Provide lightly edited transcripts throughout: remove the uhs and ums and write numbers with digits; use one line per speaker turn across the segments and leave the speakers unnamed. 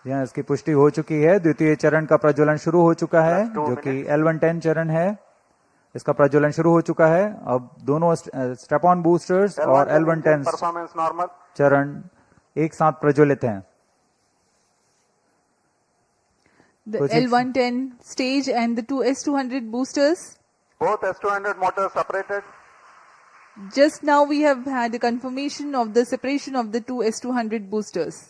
यहाँ इसकी पुष्टि हो चुकी है। द्वितीय चरण का प्रज्वलन शुरू हो चुका है, जो कि L110 चरण है। इसका प्रज्वलन शुरू हो चुका है। अब दोनों स्टेप ऑन बूस्टर्स और L110
परफॉर्मेंस नॉर्मल
चरण एक साथ प्रज्वलित हैं।
The L110 stage and the two S200 boosters.
Both S200 motors separated.
Just now we have had a confirmation of the separation of the two S200 boosters.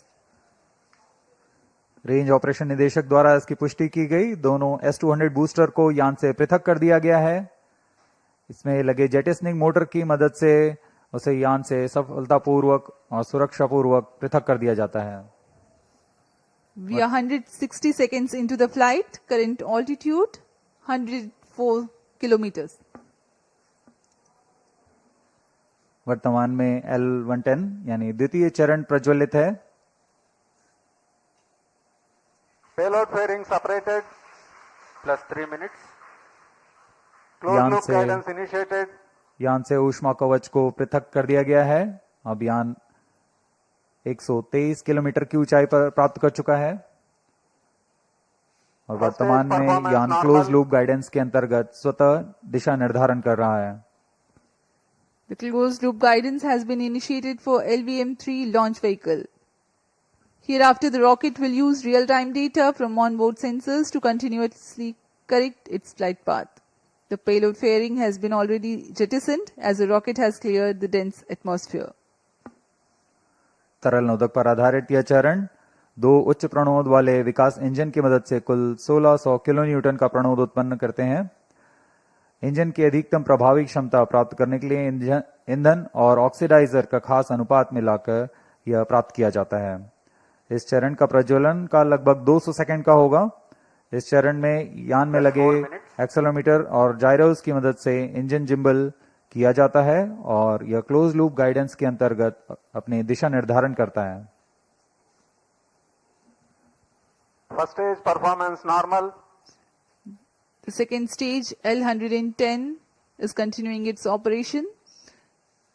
Range operation निदेशक द्वारा इसकी पुष्टि की गई। दोनों S200 बूस्टर को यान से पृथक कर दिया गया है। इसमें लगे जेटिसनिंग मोटर की मदद से उसे यान से सफलतापूर्वक और सुरक्षापूर्वक पृथक कर दिया जाता है।
We are 160 seconds into the flight. Current altitude 104 kilometers.
वर्तमान में L110 यानी द्वितीय चरण प्रज्वलित है।
Payload fairing separated. Plus 3 minutes. Closed loop guidance initiated.
यान से ऊष्मा कवच को पृथक कर दिया गया है। अब यान 123 किलोमीटर की ऊंचाई पर प्राप्त कर चुका है और वर्तमान में यान क्लोज लूप गाइडेंस के अंतर्गत स्वतः दिशा निर्धारण कर रहा है।
The closed loop guidance has been initiated for LVM-3 launch vehicle. Hereafter, the rocket will use real-time data from onboard sensors to continuously correct its flight path. The payload fairing has been already jettisoned as the rocket has cleared the dense atmosphere.
तरल नोदक पर आधारित यह चरण दो उच्च प्रणोद वाले विकास engine की मदद से कुल 1600 किलो न्यूटन का प्रणोद उत्पन्न करते हैं। इंजन की अधिकतम प्रभावी क्षमता प्राप्त करने के लिए ईंधन और ऑक्सीडाइजर का खास अनुपात मिलाकर यह प्राप्त किया जाता है। इस चरण का प्रज्वलन का लगभग 200 सेकंड का होगा। इस चरण में यान में लगे एक्सेलेरोमीटर और जायरोस की मदद से इंजन जिम्बल किया जाता है और यह क्लोज लूप गाइडेंस के अंतर्गत अपनी दिशा निर्धारण करता है।
First stage performance normal.
The second stage L110 is continuing its operation.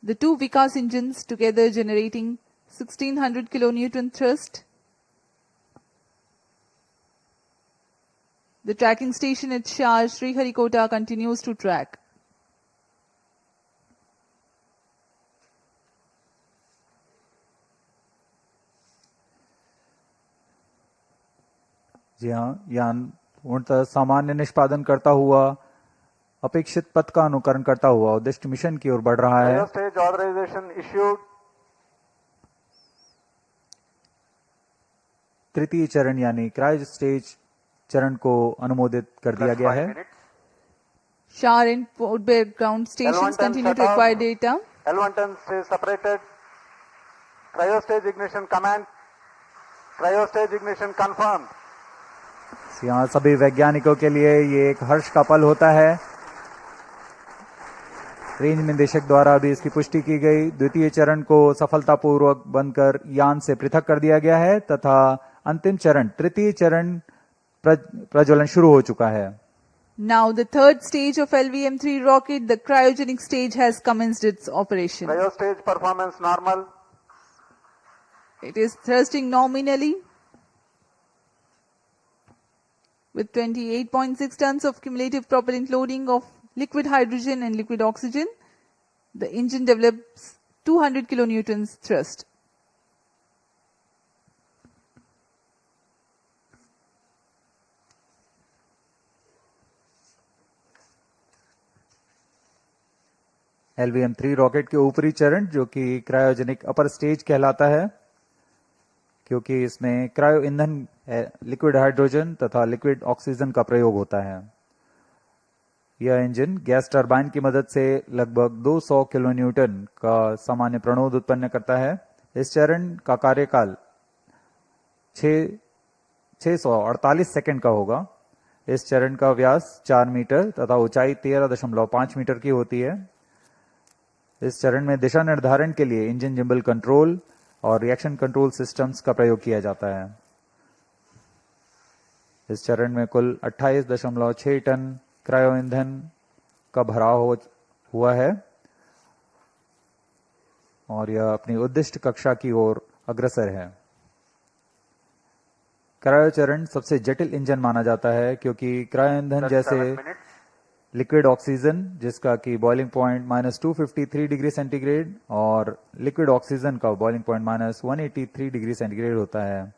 The two Vikas engines together generating 1600 kilonewton thrust. The tracking station at Sriharikota continues to track.
जी हाँ, यान पूर्णतः सामान्य निष्पादन करता हुआ अपेक्षित पथ का अनुकरण करता हुआ उद्दिष्ट मिशन की ओर बढ़ रहा है।
Stage authorisation issued.
तृतीय चरण यानी क्रायो स्टेज चरण को अनुमोदित कर दिया गया है।
Shar and Portbed ground stations continue to acquire data.
L110 stays separated. Cryo stage ignition command. Cryo stage ignition confirmed.
यहाँ सभी वैज्ञानिकों के लिए ये एक हर्ष का पल होता है। रेंज निदेशक द्वारा भी इसकी पुष्टि की गई। द्वितीय चरण को सफलतापूर्वक बनकर यान से पृथक कर दिया गया है तथा अंतिम चरण तृतीय चरण प्रज्वलन शुरू हो चुका है।
Now the third stage of LVM-3 rocket, the cryogenic stage, has commenced its operation.
Cryo stage performance normal.
It is thrusting nominally with 28.6 tons of cumulative propellant loading of liquid hydrogen and liquid oxygen. The engine develops 200 kilonewtons thrust.
LVM-3 rocket के ऊपरी चरण जो कि cryogenic upper stage कहलाता है, क्योंकि इसमें cryo ईंधन लिक्विड हाइड्रोजन तथा लिक्विड ऑक्सीजन का प्रयोग होता है। यह इंजन गैस टरबाइन की मदद से लगभग 200 किलो न्यूटन का सामान्य प्रणोद उत्पन्न करता है। इस चरण का कार्यकाल 648 सेकंड का होगा। इस चरण का व्यास 4 मीटर तथा ऊंचाई 13.5 मीटर की होती है। इस चरण में दिशा निर्धारण के लिए इंजन जिम्बल कंट्रोल और रिएक्शन कंट्रोल सिस्टम्स का प्रयोग किया जाता है। इस चरण में कुल 28.6 टन क्रायो ईंधन का भराव हुआ है और यह अपनी उद्दिष्ट कक्षा की ओर अग्रसर है। क्रायो चरण सबसे जटिल इंजन माना जाता है क्योंकि क्रायो ईंधन
Plus
जैसे
7 minutes.
लिक्विड ऑक्सीजन जिसका कि बॉइलिंग पॉइंट -253 डिग्री सेंटीग्रेड और लिक्विड ऑक्सीजन का बॉइलिंग पॉइंट -183 डिग्री सेंटीग्रेड होता है।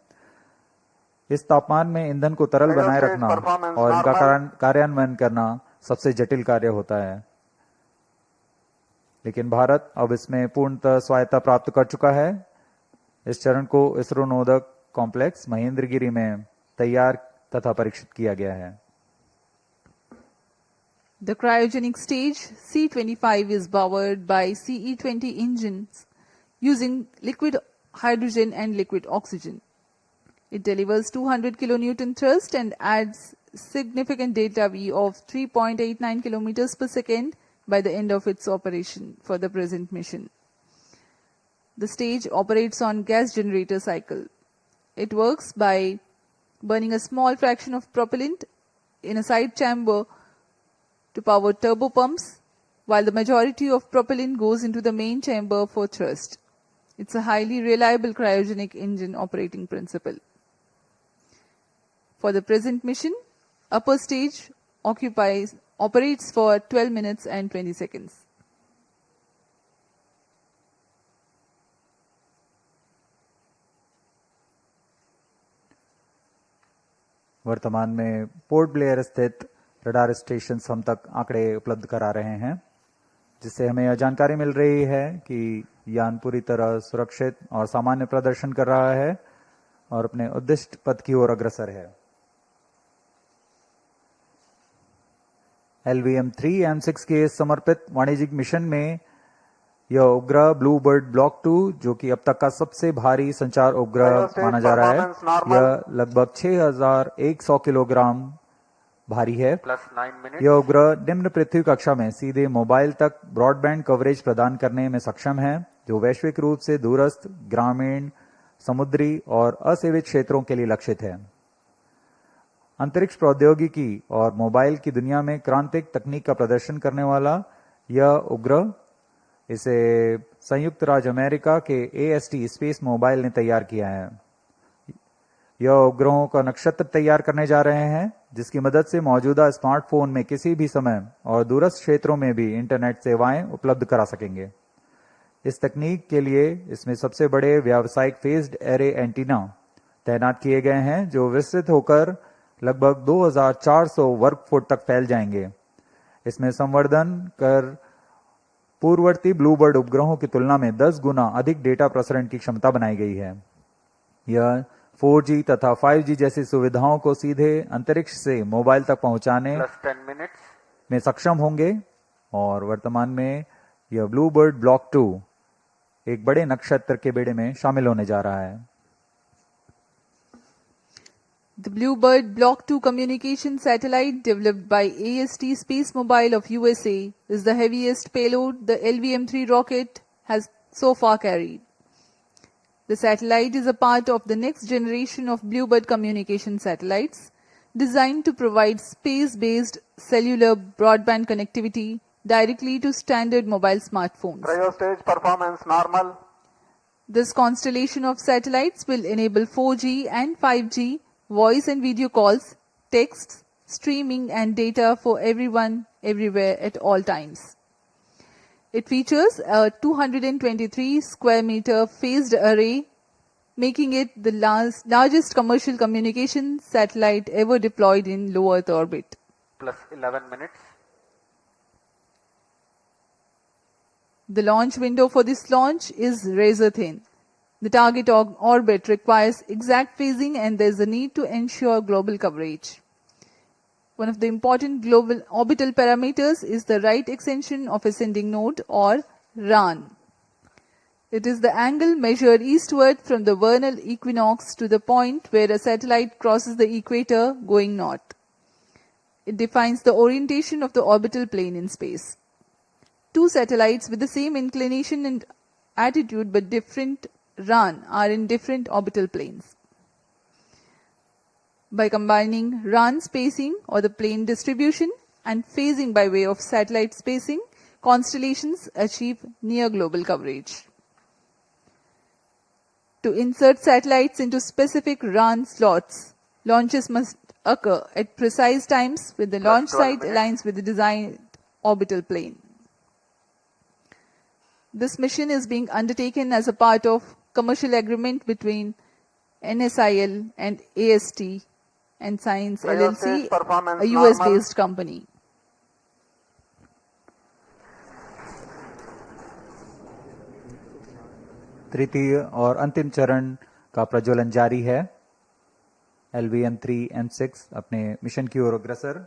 इस तापमान में ईंधन को तरल बनाए
Cryostage
रखना
performance
और इनका
normal.
कार्यान्वयन करना सबसे जटिल कार्य होता है। लेकिन भारत अब इसमें पूर्णतः स्वायत्ता प्राप्त कर चुका है। इस चरण को इसरो नोदक कॉम्प्लेक्स महेंद्रगिरी में तैयार तथा परीक्षित किया गया है।
The cryogenic stage C25 is powered by CE20 engines using liquid hydrogen and liquid oxygen. It delivers 200 kilonewton thrust and adds significant delta V of 3.89 kilometers per second by the end of its operation for the present mission. The stage operates on gas generator cycle. It works by burning a small fraction of propellant in a side chamber to power turbo pumps, while the majority of propellant goes into the main chamber for thrust. It's a highly reliable cryogenic engine operating principle. For the present mission, upper stage operates for 12 minutes and 20 seconds.
वर्तमान में port Blair स्थित radar station हम तक आंकड़े उपलब्ध करा रहे हैं, जिससे हमें यह जानकारी मिल रही है कि यान पूरी तरह सुरक्षित और सामान्य प्रदर्शन कर रहा है और अपने उद्दिष्ट पथ की ओर अग्रसर है। LVM-3-M6 के समर्पित वाणिज्यिक मिशन में यह उपग्रह ब्लूबर्ड ब्लॉक 2 जो कि अब तक का सबसे भारी संचार उपग्रह माना जा रहा है, यह लगभग 6100 किलोग्राम भारी है।
Plus 9 minutes.
यह उपग्रह निम्न पृथ्वी कक्षा में सीधे मोबाइल तक ब्रॉडबैंड कवरेज प्रदान करने में सक्षम है, जो वैश्विक रूप से दूरस्थ, ग्रामीण, समुद्री और असेवित क्षेत्रों के लिए लक्षित है। अंतरिक्ष प्रौद्योगिकी और मोबाइल की दुनिया में क्रांतिक तकनीक का प्रदर्शन करने वाला यह उपग्रह, इसे संयुक्त राज्य अमेरिका के AST स्पेस मोबाइल ने तैयार किया है। यह उपग्रहों का नक्षत्र तैयार करने जा रहे हैं, जिसकी मदद से मौजूदा स्मार्टफोन में किसी भी समय और दूरस्थ क्षेत्रों में भी इंटरनेट सेवाएं उपलब्ध करा सकेंगे। इस तकनीक के लिए इसमें सबसे बड़े व्यावसायिक फेज्ड एरे एंटीना तैनात किए गए हैं, जो विस्तृत होकर लगभग 2400 वर्ग फुट तक फैल जाएंगे। इसमें संवर्धन कर पूर्ववर्ती ब्लूबर्ड उपग्रहों की तुलना में 10 गुना अधिक डेटा प्रसारण की क्षमता बनाई गई है। यह 4G तथा 5G जैसी सुविधाओं को सीधे अंतरिक्ष से मोबाइल तक पहुंचाने
Plus 10 minutes.
में सक्षम होंगे और वर्तमान में यह ब्लूबर्ड ब्लॉक 2 एक बड़े नक्षत्र के बेड़े में शामिल होने जा रहा है।
The BlueBird Block-2 communication satellite developed by AST Space Mobile of USA is the heaviest payload the LVM-3 rocket has so far carried. The satellite is a part of the next generation of BlueBird communication satellites designed to provide space-based cellular broadband connectivity directly to standard mobile smartphones.
Cryostage performance normal.
This constellation of satellites will enable 4G and 5G voice and video calls, texts, streaming and data for everyone, everywhere at all times. It features a 223 square meter phased array, making it the largest commercial communication satellite ever deployed in low Earth orbit.
Plus 11 minutes.
The launch window for this launch is razor thin. The target orbit requires exact phasing and there is a need to ensure global coverage. One of the important global orbital parameters is the right extension of ascending node or RAN. It is the angle measured eastward from the vernal equinox to the point where a satellite crosses the equator going north. It defines the orientation of the orbital plane in space. Two satellites with the same inclination and attitude but different RAN are in different orbital planes. By combining RAN spacing or the plane distribution and phasing by way of satellite spacing, constellations achieve near global coverage. To insert satellites into specific RAN slots, Launches must occur at precise times when the launch
12
site
minutes.
aligns with the designed orbital plane. This mission is being undertaken as a part of commercial agreement between NSIL and AST and Science
Cryostage
LLC,
performance
a
normal.
US-based company.
तृतीय और अंतिम चरण का प्रज्वलन जारी है। LVM3-M6 अपने mission की ओर अग्रसर।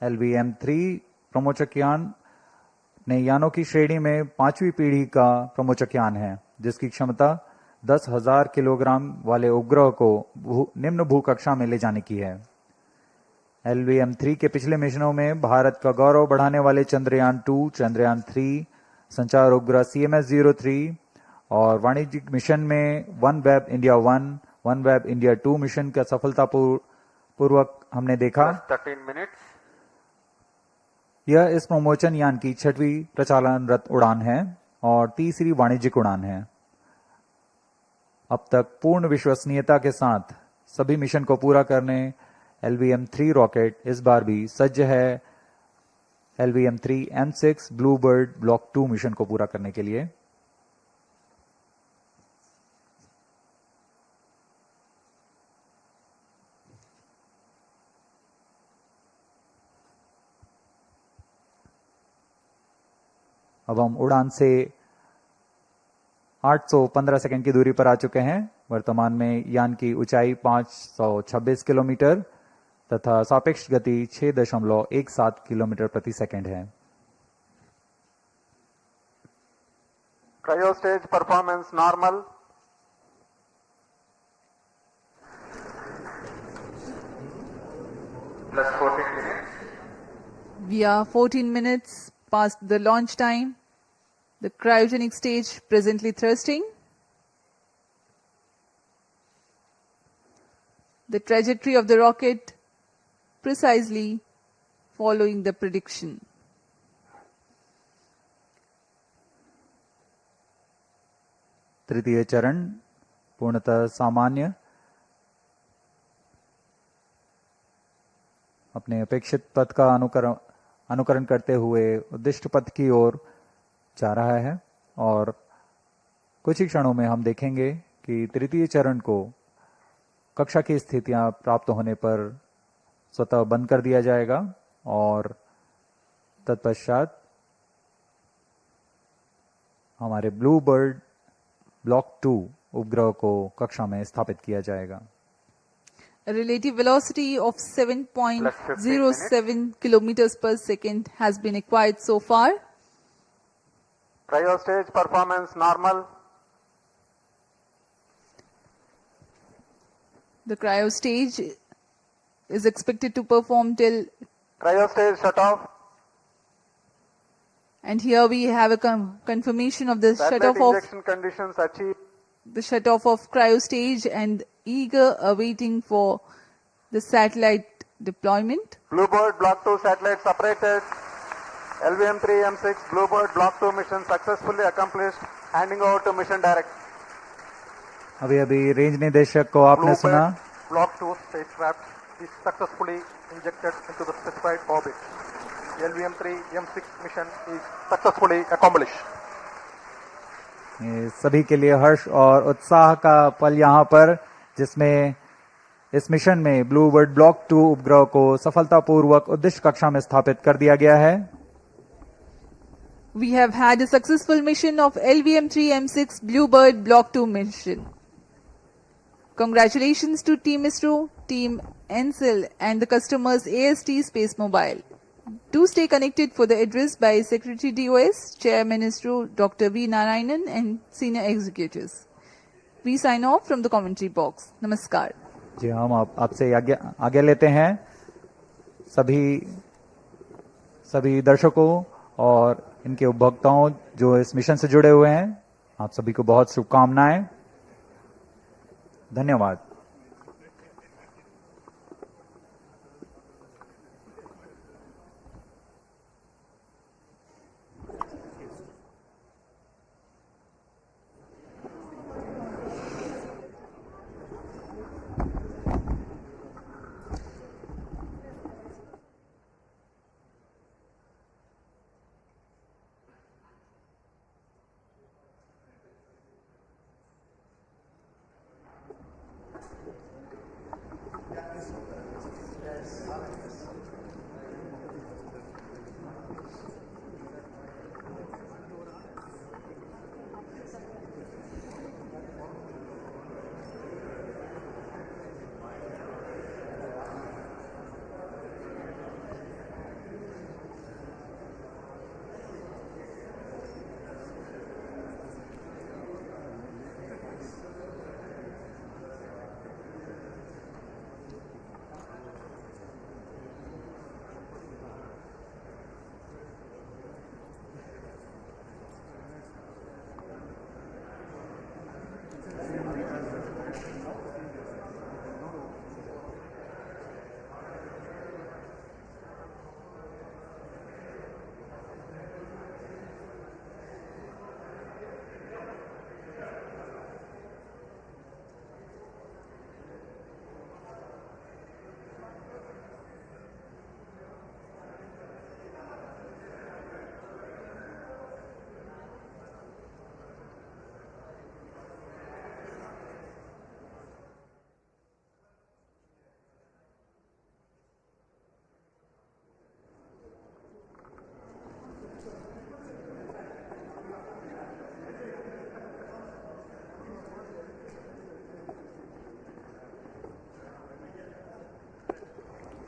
LVM3 प्रमोचक यान नए यानों की श्रेणी में 5वीं पीढ़ी का प्रमोचक यान है, जिसकी क्षमता 10,000 किलोग्राम वाले उपग्रह को निम्न भूकक्षा में ले जाने की है। LVM3 के पिछले मिशनों में भारत का गौरव बढ़ाने वाले चंद्रयान-2, चंद्रयान-3, संचार उपग्रह CMS-03 और वाणिज्यिक मिशन में OneWeb India 1, OneWeb India 2 mission का सफलतापूर्वक हमने देखा।
13 minutes.
यह इस प्रमोचन यान की 6वीं प्रचालनरत उड़ान है और तीसरी वाणिज्यिक उड़ान है। अब तक पूर्ण विश्वसनीयता के साथ सभी मिशन को पूरा करने LVM3 रॉकेट इस बार भी सज्ज है LVM3-M6 BlueBird Block-2 मिशन को पूरा करने के लिए। अब हम उड़ान से 815 सेकंड की दूरी पर आ चुके हैं। वर्तमान में यान की ऊंचाई 526 किलोमीटर तथा सापेक्ष गति 6.17 किलोमीटर प्रति सेकंड है।
Cryostage performance normal. Plus 14 minutes.
We are 14 minutes past the launch time. The cryogenic stage presently thrusting. The trajectory of the rocket precisely following the prediction.
तृतीय चरण पूर्णतः सामान्य, अपने अपेक्षित पथ का अनुकरण करते हुए उद्दिष्ट पथ की ओर जा रहा है और कुछ ही क्षणों में हम देखेंगे कि तृतीय चरण को कक्षा की स्थितियां प्राप्त होने पर स्वतः बंद कर दिया जाएगा और तत्पश्चात हमारे ब्लूबर्ड ब्लॉक 2 उपग्रह को कक्षा में स्थापित किया जाएगा।
A relative velocity of 7.07 kilometers per second has been acquired so far.
Cryostage performance normal.
The cryo stage is expected to perform till,
Cryostage shut off.
and here we have a confirmation of the
Satellite
shut-off of
injection conditions achieved.
the shut-off of cryo stage and eager awaiting for the satellite deployment.
BlueBird Block-2 satellite separated. LVM3-M6 BlueBird Block-2 mission successfully accomplished. Handing over to mission director.
अभी range निदेशक को आपने सुना।
Block-2 spacecraft is successfully injected into the specified orbit. LVM3-M6 mission is successfully accomplished.
ये सभी के लिए हर्ष और उत्साह का पल यहाँ पर, जिसमें इस मिशन में ब्लूबर्ड ब्लॉक 2 उपग्रह को सफलतापूर्वक उद्दिष्ट कक्षा में स्थापित कर दिया गया है।
We have had a successful mission of LVM3-M6 BlueBird Block-2 mission. Congratulations to Team ISRO, Team NSIL and the customers AST Space Mobile. Do stay connected for the address by Secretary DOS, Chairman ISRO Dr. V. Narayanan and senior executives. We sign off from the commentary box. Namaskar.
जी, हम आपसे आगे लेते हैं सभी दर्शकों और इनके उपभोक्ताओं जो इस मिशन से जुड़े हुए हैं। आप सभी को बहुत शुभकामनाएं। धन्यवाद।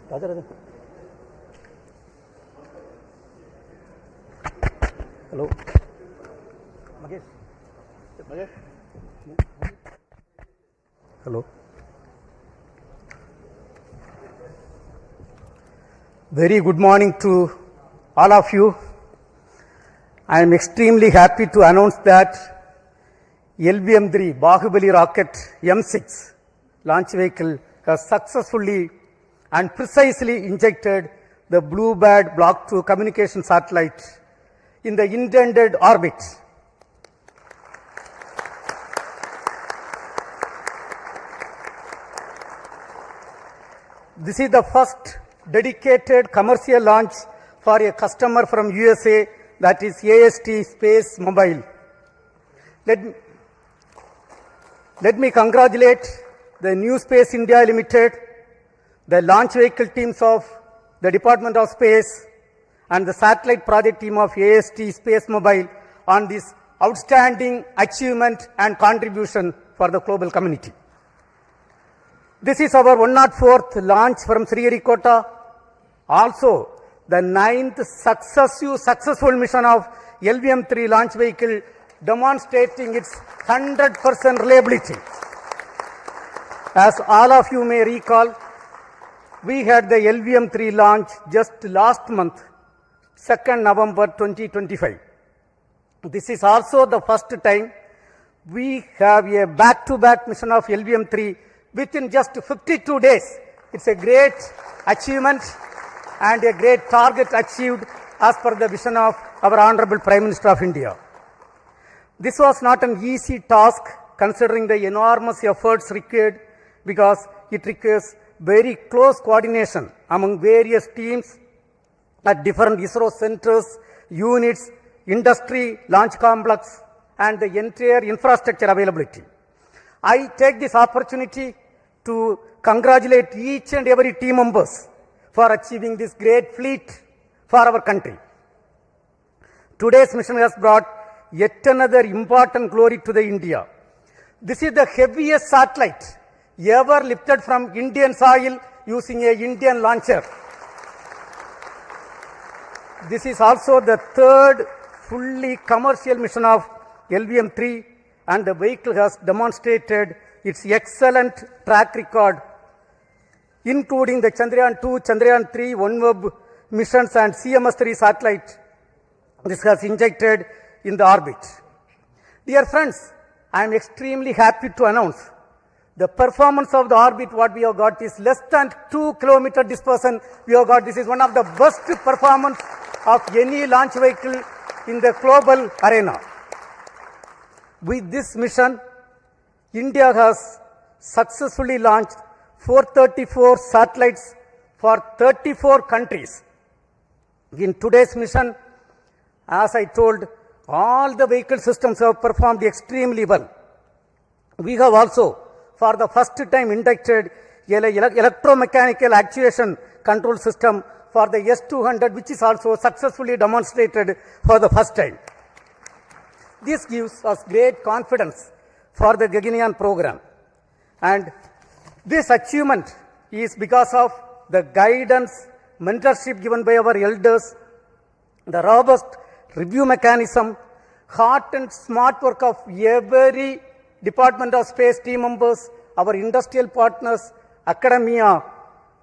Hello. Hello. Very good morning to all of you. I am extremely happy to announce that LVM-3 Bahubali rocket M6 launch vehicle has successfully and precisely injected the BlueBird Block-2 communication satellite in the intended orbit. This is the first dedicated commercial launch for a customer from USA, that is AST Space Mobile. Let me congratulate the New Space India Limited, the launch vehicle teams of the Department of Space, and the satellite project team of AST Space Mobile on this outstanding achievement and contribution for the global community. This is our 104th launch from Sriharikota, also the 9th successful mission of LVM-3 launch vehicle, demonstrating its 100% reliability. As all of you may recall, we had the LVM-3 launch just last month, 2nd November 2025. This is also the first time we have a back-to-back mission of LVM-3 within just 52 days. It's a great achievement and a great target achieved as per the vision of our Honorable Prime Minister of India. This was not an easy task considering the enormous efforts required, because it requires very close coordination among various teams at different ISRO centers, units, industry, launch complex, and the entire infrastructure availability. I take this opportunity to congratulate each and every team members for achieving this great feat for our country. Today's mission has brought yet another important glory to the India. This is the heaviest satellite ever lifted from Indian soil using a Indian launcher. This is also the third fully commercial mission of LVM-3, and the vehicle has demonstrated its excellent track record, including the Chandrayaan-2, Chandrayaan-3, OneWeb missions and CMS-3 satellite. This has injected in the orbit. Dear friends, I am extremely happy to announce the performance of the orbit what we have got is less than 2 kilometer dispersion we have got. This is one of the best performance of any launch vehicle in the global arena. With this mission, India has successfully launched 434 satellites for 34 countries. In today's mission, as I told, all the vehicle systems have performed extremely well. We have also, for the first time, inducted electromechanical actuation control system for the S200, which is also successfully demonstrated for the first time. This gives us great confidence for the Gaganyaan program. And this achievement is because of the guidance, mentorship given by our elders, the robust review mechanism, hard and smart work of every Department of Space team members, our industrial partners, academia,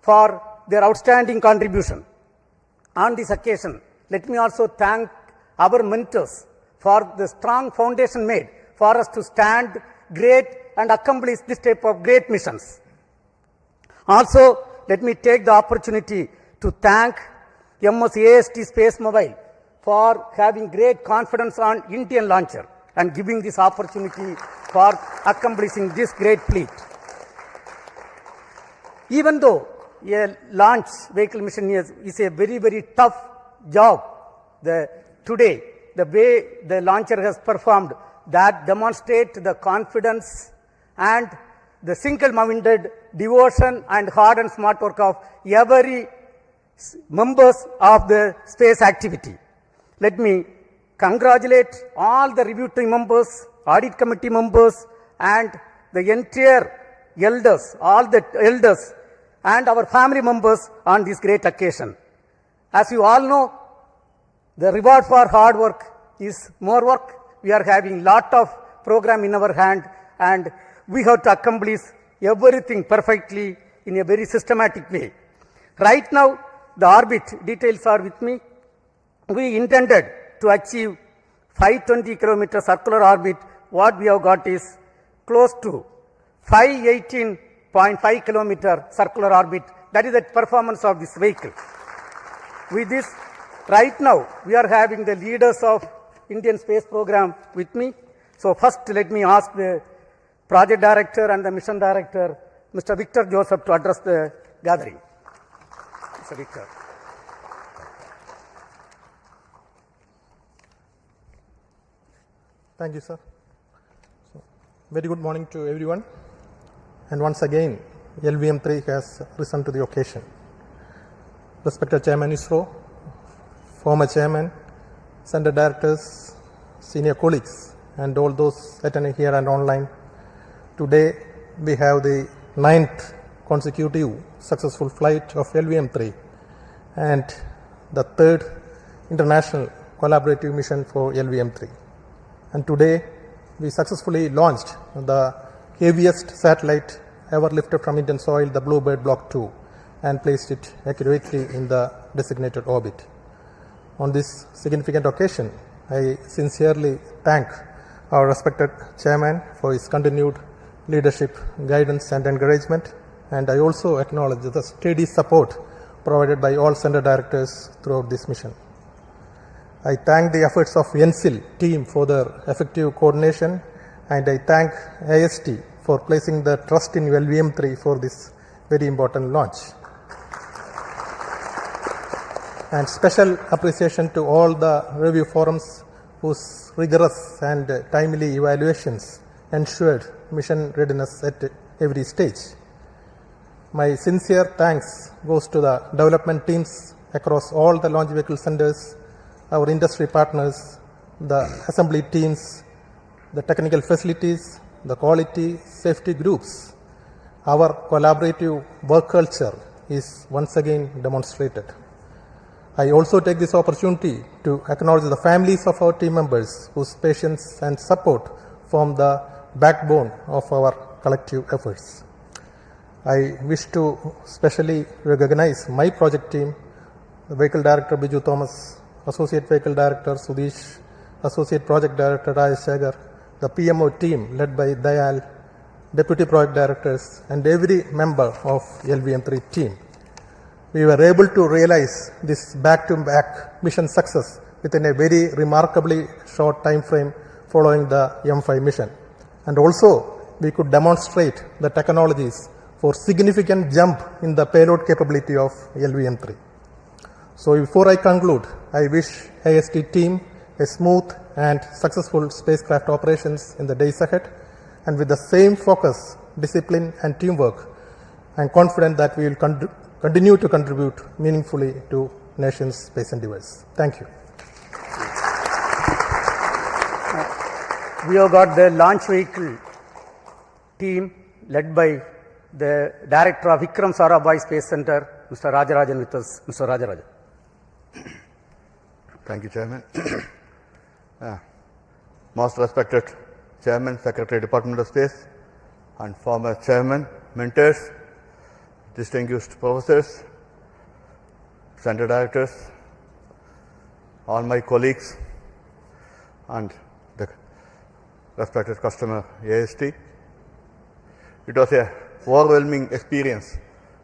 for their outstanding contribution. On this occasion, let me also thank our mentors for the strong foundation made for us to stand great and accomplish this type of great missions. Also, let me take the opportunity to thank AST Space Mobile for having great confidence on Indian launcher and giving this opportunity for accomplishing this great feat. Even though a launch vehicle mission is a very, very tough job, today, the way the launcher has performed, that demonstrate the confidence and the single-minded devotion and hard and smart work of every members of the space activity. Let me congratulate all the review team members, audit committee members, and the entire elders, all the elders and our family members on this great occasion. As you all know, the reward for hard work is more work. We are having lot of program in our hand, and we have to accomplish everything perfectly in a very systematic way. Right now, the orbit details are with me. We intended to achieve 520 kilometer circular orbit. What we have got is close to 518.5 kilometer circular orbit. That is the performance of this vehicle. With this, right now, we are having the leaders of Indian space program with me. So first, let me ask the project director and the mission director, Mr. Victor Joseph, to address the gathering. Mr. Victor.
Thank you, sir. Very good morning to everyone. And once again, LVM3 has risen to the occasion. Respected Chairman ISRO, former Chairman, Center Directors, senior colleagues, and all those attending here and online. Today, we have the 9th consecutive successful flight of LVM3 and the 3rd international collaborative mission for LVM3. And today, we successfully launched the heaviest satellite ever lifted from Indian soil, the BlueBird Block-2, and placed it accurately in the designated orbit. On this significant occasion, I sincerely thank our respected Chairman for his continued leadership, guidance and encouragement, and I also acknowledge the steady support provided by all Center Directors throughout this mission. I thank the efforts of NCIL team for their effective coordination, and I thank AST for placing the trust in LVM3 for this very important launch. And special appreciation to all the review forums whose rigorous and timely evaluations ensured mission readiness at every stage. My sincere thanks goes to the development teams across all the launch vehicle centers, our industry partners, the assembly teams, the technical facilities, the quality safety groups. Our collaborative work culture is once again demonstrated. I also take this opportunity to acknowledge the families of our team members whose patience and support form the backbone of our collective efforts. I wish to specially recognize my project team, the Vehicle Director Biju Thomas, Associate Vehicle Director Satish, Associate Project Director Rajesh Shagar, the PMO team led by Dayal, Deputy Project Directors, and every member of LVM3 team. We were able to realize this back-to-back mission success within a very remarkably short time frame following the M5 mission. And also, we could demonstrate the technologies for significant jump in the payload capability of LVM3. So before I conclude, I wish AST team a smooth and successful spacecraft operations in the days ahead, and with the same focus, discipline and teamwork, I am confident that we will continue to contribute meaningfully to nation's space endeavors. Thank you.
We have got the launch vehicle team led by the Director of Vikram Sarabhai Space Center, Mr. Rajarajan with us. Mr. Rajarajan.
Thank you, Chairman. Most respected Chairman, Secretary, Department of Space, and former Chairman, mentors, distinguished professors, Center Directors, all my colleagues, and the respected customer, AST. It was a overwhelming experience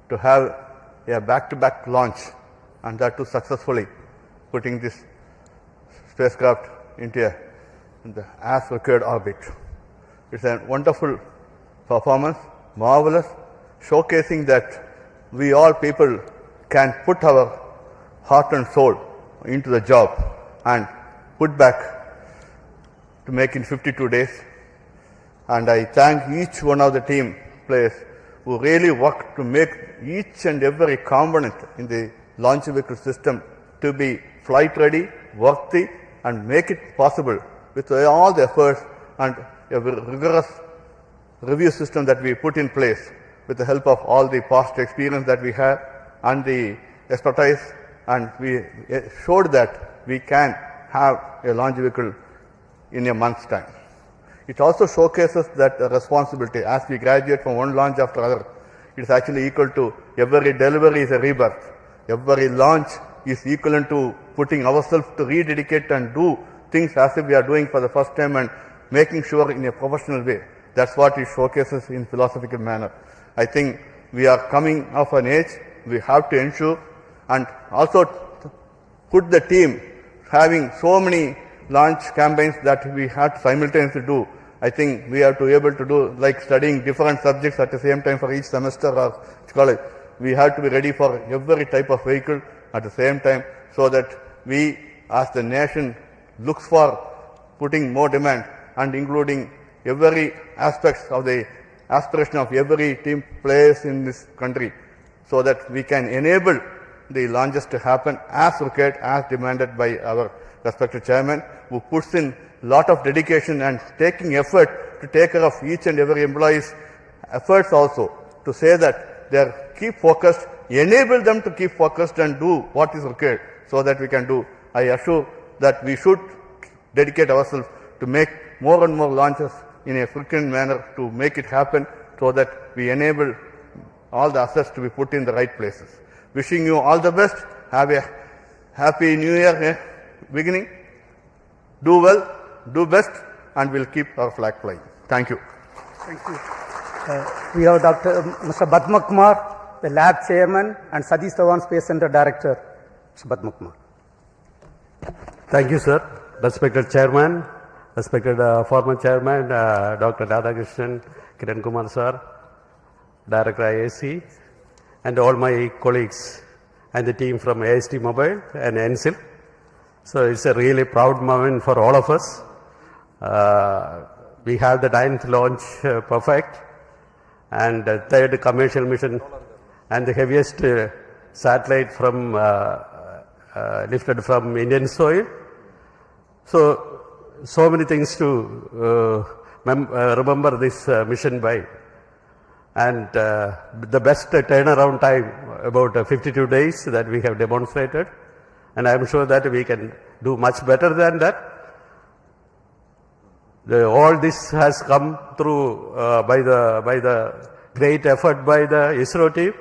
to have a back-to-back launch, and that too successfully, putting this spacecraft into the as required orbit. It's a wonderful performance, marvelous, showcasing that we all people can put our heart and soul into the job and put back to make in 52 days. And I thank each one of the team players who really worked to make each and every component in the launch vehicle system to be flight ready, worthy, and make it possible with all the efforts and a rigorous review system that we put in place. with the help of all the past experience that we have and the expertise, and we showed that we can have a launch vehicle in a month's time. It also showcases that responsibility as we graduate from one launch after another. It is actually equal to every delivery is a rebirth. Every launch is equivalent to putting ourselves to rededicate and do things as if we are doing for the first time and making sure in a professional way. That's what it showcases in philosophical manner. I think we are coming of an age, we have to ensure and also put the team having so many launch campaigns that we have to simultaneously do. I think we have to be able to do like studying different subjects at the same time for each semester or college. We have to be ready for every type of vehicle at the same time so that we as the nation looks for putting more demand and including every aspects of the aspiration of every team players in this country so that we can enable the launches to happen as required, as demanded by our respected chairman, who puts in lot of dedication and taking effort to take care of each and every employee's efforts also to say that they are keep focused, enable them to keep focused and do what is required so that we can do. I assure that we should dedicate ourselves to make more and more launches in a frequent manner to make it happen so that we enable all the assets to be put in the right places. Wishing you all the best. Have a happy new year beginning. Do well, do best, and we'll keep our flag flying. Thank you.
Thank you. We have Mr. Padma Kumar, the lab chairman, and Satish Dhawan, Space Center director. Mr. Padma Kumar.
Thank you, sir. Respected chairman, respected former chairman, Dr. Radhakrishnan, Kiran Kumar sir, director ISC, and all my colleagues and the team from AST Mobile and NSIL. So it's a really proud moment for all of us. We have the 9th launch perfect and the 3rd commercial mission and the heaviest satellite from lifted from Indian soil. So many things to remember this mission by. And the best turnaround time, about 52 days that we have demonstrated. And I am sure that we can do much better than that. All this has come through by the great effort by the ISRO team,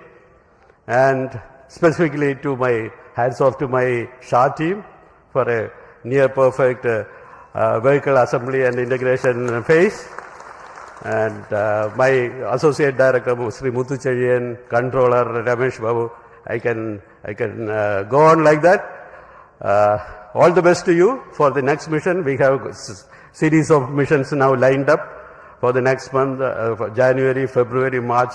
and specifically to my hats off to my SHA team for a near perfect vehicle assembly and integration phase, and my associate director Sri Muthu Cheriyan, controller Ramesh Babu. I can go on like that. All the best to you for the next mission. We have series of missions now lined up for the next month, for January, February, March.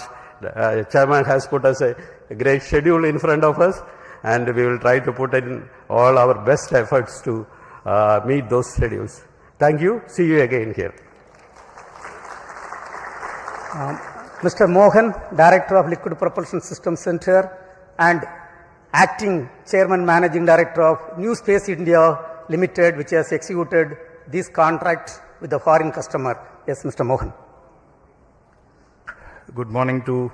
Chairman has put us a great schedule in front of us, and we will try to put in all our best efforts to meet those schedules. Thank you. See you again here.
Mr. Mohan, Director of Liquid Propulsion Systems Center and Acting Chairman Managing Director of New Space India Limited, which has executed this contract with the foreign customer. Yes, Mr. Mohan.
Good morning to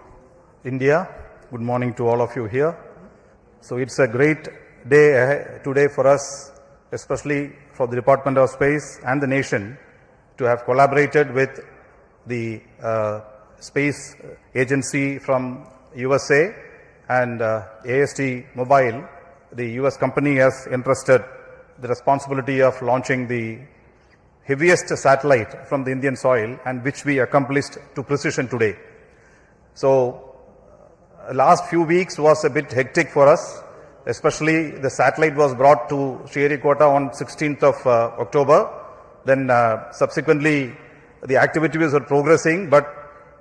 India. Good morning to all of you here. So it's a great day today for us, especially for the Department of Space and the nation, to have collaborated with the space agency from USA and AST Mobile. The US company has entrusted the responsibility of launching the heaviest satellite from the Indian soil, and which we accomplished to precision today. So last few weeks was a bit hectic for us, especially the satellite was brought to Sriharikota on 16th of October. Then subsequently the activities were progressing, but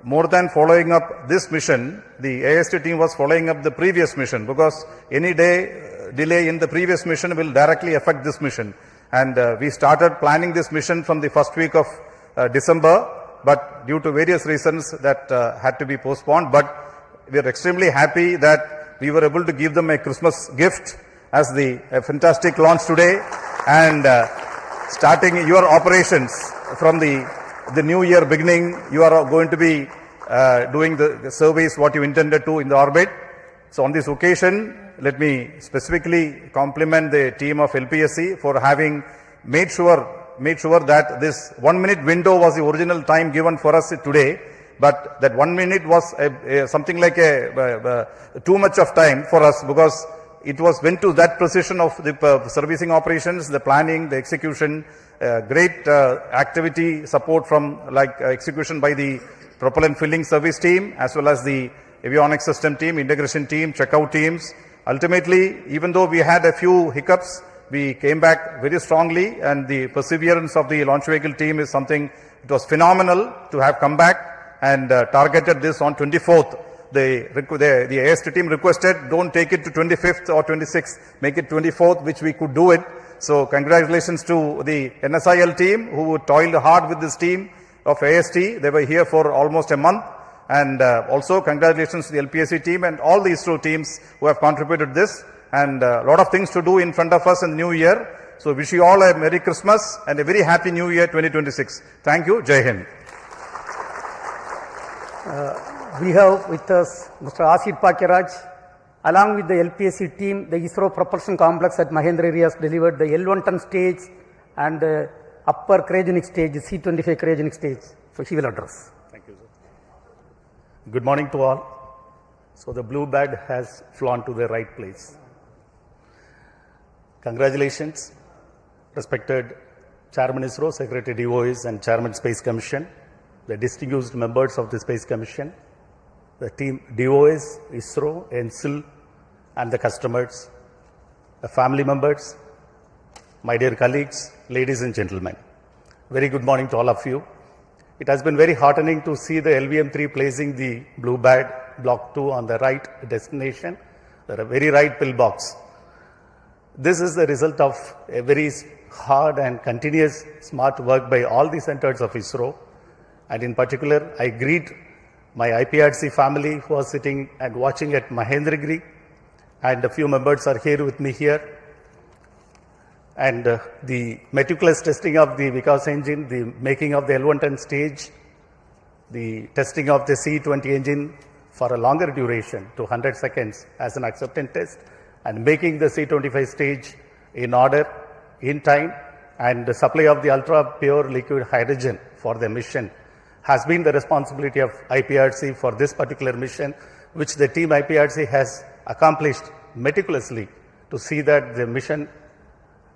more than following up this mission, the AST team was following up the previous mission, because any delay in the previous mission will directly affect this mission. And we started planning this mission from the first week of December, but due to various reasons that had to be postponed. But we are extremely happy that we were able to give them a Christmas gift as a fantastic launch today, and starting your operations from the new year beginning, you are going to be doing the surveys what you intended to in the orbit. So on this occasion, let me specifically compliment the team of LPSC for having made sure that this 1 minute window was the original time given for us today, but that 1 minute was something like too much of time for us, because it went to that precision of the servicing operations, the planning, the execution, great activity support from execution by the propellant filling service team as well as the avionics system team, integration team, checkout teams. Ultimately, even though we had a few hiccups, we came back very strongly, and the perseverance of the launch vehicle team is something, it was phenomenal to have come back and targeted this on 24th. The AST team requested, don't take it to 25th or 26th, make it 24th, which we could do it. So congratulations to the NSIL team who toiled hard with this team of AST. They were here for almost a month. And also congratulations to the LPSC team and all the ISRO teams who have contributed this. And a lot of things to do in front of us in the new year. So wish you all a Merry Christmas and a very happy New Year 2026. Thank you. Jai Hind.
We have with us Mr. Asid Pakiraj. Along with the LPSC team, the ISRO propulsion complex at Mahendragiri has delivered the L110 stage and the upper cryogenic stage, the C-25 cryogenic stage. So he will address.
Thank you, sir. Good morning to all. So the BlueBird has flown to the right place. Congratulations, respected Chairman ISRO, Secretary DOIs and Chairman Space Commission, the distinguished members of the Space Commission, the team DOIs, ISRO, ENSIL, and the customers, the family members, my dear colleagues, ladies and gentlemen. Very good morning to all of you. It has been very heartening to see the LVM3 placing the BlueBird Block-2 on the right destination, the very right pillbox. This is the result of a very hard and continuous smart work by all the centers of ISRO. And in particular, I greet my IPRC family who are sitting and watching at Mahendragiri, and a few members are here with me here. And the meticulous testing of the Vikas engine, the making of the L110 stage, the testing of the C-20 engine for a longer duration to 100 seconds as an acceptance test, and making the C-25 stage in order, in time, and the supply of the ultra pure liquid hydrogen for the mission has been the responsibility of IPRC for this particular mission, which the team IPRC has accomplished meticulously to see that the mission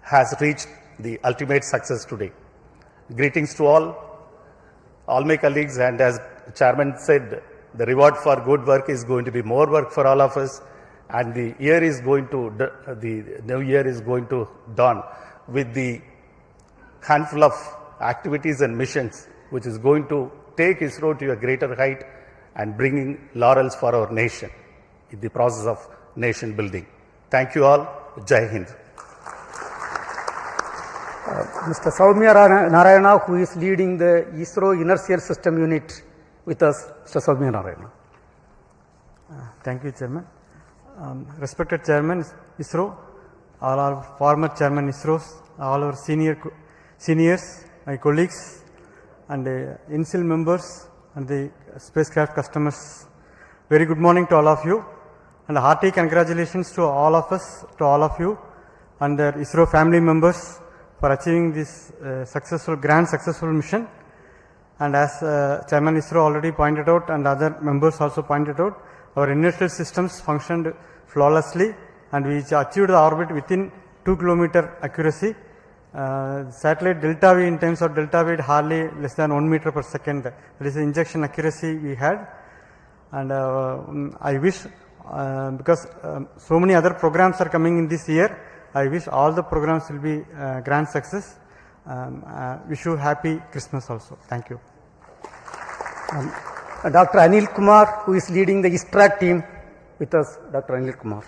has reached the ultimate success today. Greetings to all my colleagues, and as Chairman said, the reward for good work is going to be more work for all of us, and the new year is going to dawn with the handful of activities and missions which is going to take ISRO to a greater height and bringing laurels for our nation in the process of nation building. Thank you all. Jai Hind.
Mr. Soumya Narayana, who is leading the ISRO Inertial System Unit with us. Mr. Soumya Narayana.
Thank you, Chairman. Respected Chairman ISRO, all our former Chairman ISRO, all our seniors, my colleagues, and the INSIL members and the spacecraft customers. Very good morning to all of you, and a hearty congratulations to all of us, to all of you, and their ISRO family members for achieving this grand successful mission. And as Chairman ISRO already pointed out, and other members also pointed out, our inertial systems functioned flawlessly, and we achieved the orbit within 2 km accuracy. Satellite delta V, in terms of delta V, hardly less than 1 meter per second. That is the injection accuracy we had. And I wish, because so many other programs are coming in this year, I wish all the programs will be grand success. Wish you happy Christmas also. Thank you.
Dr. Anil Kumar, who is leading the ISTRAC team with us. Dr. Anil Kumar.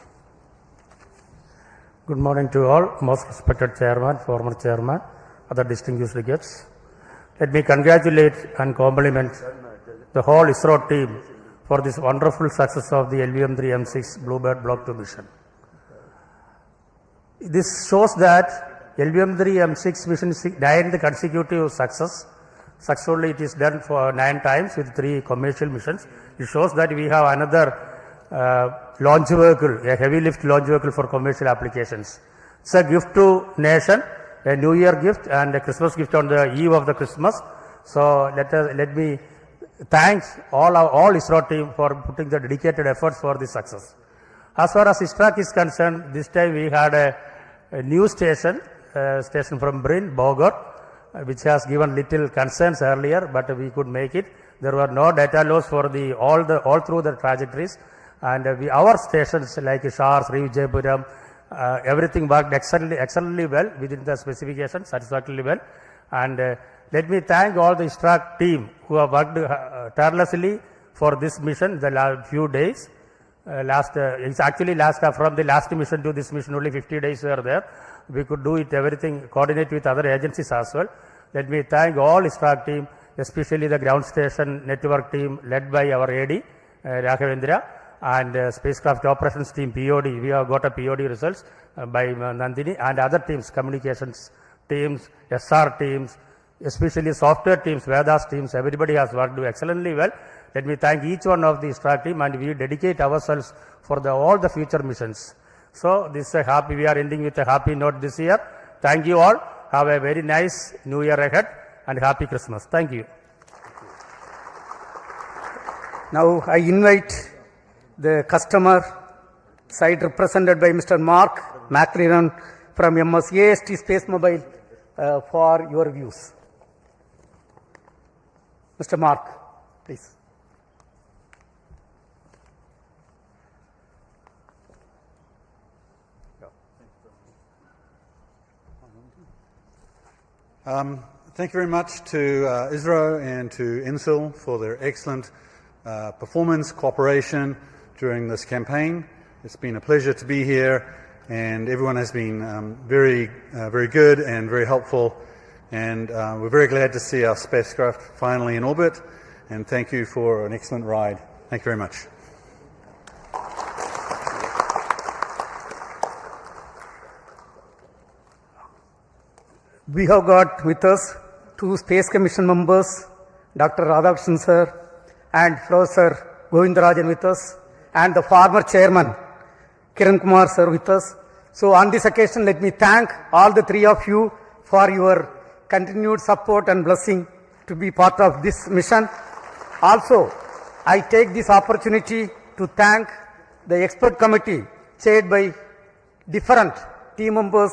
Good morning to all, most respected Chairman, former Chairman, other distinguished guests. Let me congratulate and compliment the whole ISRO team for this wonderful success of the LVM3-M6 BlueBird Block-2 mission. This shows that LVM3-M6 mission is 9th consecutive success Successfully it is done for 9 times with 3 commercial missions. It shows that we have another launch vehicle, a heavy lift launch vehicle for commercial applications. It's a gift to nation, a New Year gift and a Christmas gift on the eve of the Christmas. So let me thank all ISRO team for putting the dedicated efforts for this success. As far as ISRO is concerned, this time we had a new station from Brin, Bogor, which has given little concerns earlier, but we could make it. There were no data loss for all through the trajectories, and our stations like Shar, Sri Vijayapuram, everything worked excellently well within the specifications, satisfactorily well. And let me thank all the ISRO team who have worked tirelessly for this mission the last few days. It's actually from the last mission to this mission only 50 days were there. We could do it everything, coordinate with other agencies as well. Let me thank all ISRO team, especially the ground station network team led by our AD, Raghavendra, and spacecraft operations team, POD. We have got a POD results by Nandini, and other teams, communications teams, SR teams, especially software teams, Vedas teams, everybody has worked excellently well. Let me thank each one of the ISRO team, and we dedicate ourselves for all the future missions. So this is we are ending with a happy note this year. Thank you all. Have a very nice New Year ahead and happy Christmas. Thank you.
Now I invite the customer side represented by Mr. Mark McLaren from AST Space Mobile for your views. Mr. Mark, please.
Thank you very much to ISRO and to INSIL for their excellent performance, cooperation during this campaign. It's been a pleasure to be here, and everyone has been very good and very helpful, and we're very glad to see our spacecraft finally in orbit, and thank you for an excellent ride. Thank you very much.
We have got with us 2 Space Commission members, Dr. Radhakrishnan sir and Professor Govindarajan with us, and the former chairman Kiran Kumar sir with us. So on this occasion, let me thank all the 3 of you for your continued support and blessing to be part of this mission. Also, I take this opportunity to thank the expert committee chaired by different team members,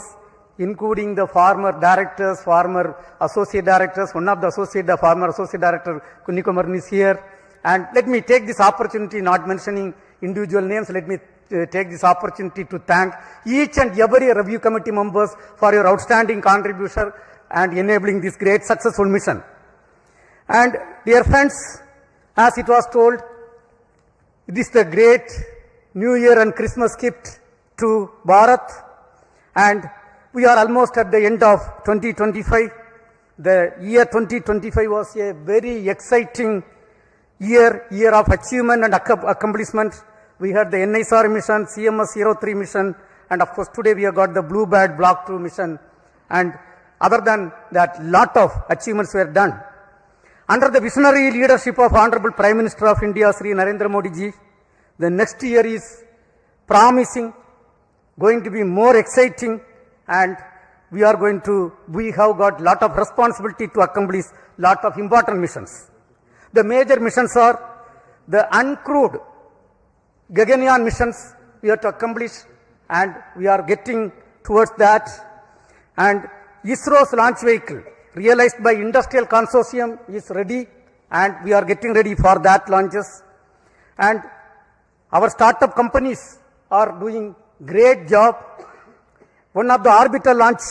including the former directors, former associate directors. One of the former associate director, Kunnikumaran, is here. And let me take this opportunity, not mentioning individual names, let me take this opportunity to thank each and every review committee members for your outstanding contribution and enabling this great successful mission. And dear friends, as it was told, this is the great New Year and Christmas gift to Bharat, and we are almost at the end of 2025. The year 2025 was a very exciting year of achievement and accomplishment. We had the NISR mission, CMS-03 mission, and of course today we have got the BlueBird Block-2 mission. And other than that, lot of achievements were done. Under the visionary leadership of Honorable Prime Minister of India, Sri Narendra Modi ji, the next year is promising, going to be more exciting, and we have got lot of responsibility to accomplish lot of important missions. The major missions are the uncrewed Gaganyaan missions we have to accomplish, and we are getting towards that. And ISRO's launch vehicle, realized by industrial consortium, is ready, and we are getting ready for that launches. And our startup companies are doing great job. One of the orbital launch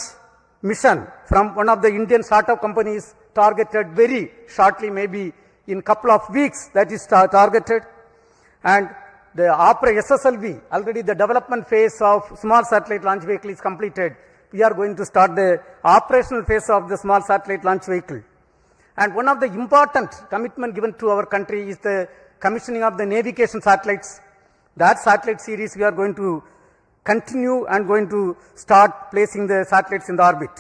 mission from one of the Indian startup companies targeted very shortly, maybe in couple of weeks, that is targeted. And the SSLV, already the development phase of small satellite launch vehicle is completed. We are going to start the operational phase of the small satellite launch vehicle. And one of the important commitment given to our country is the commissioning of the navigation satellites. That satellite series we are going to continue and going to start placing the satellites in the orbit.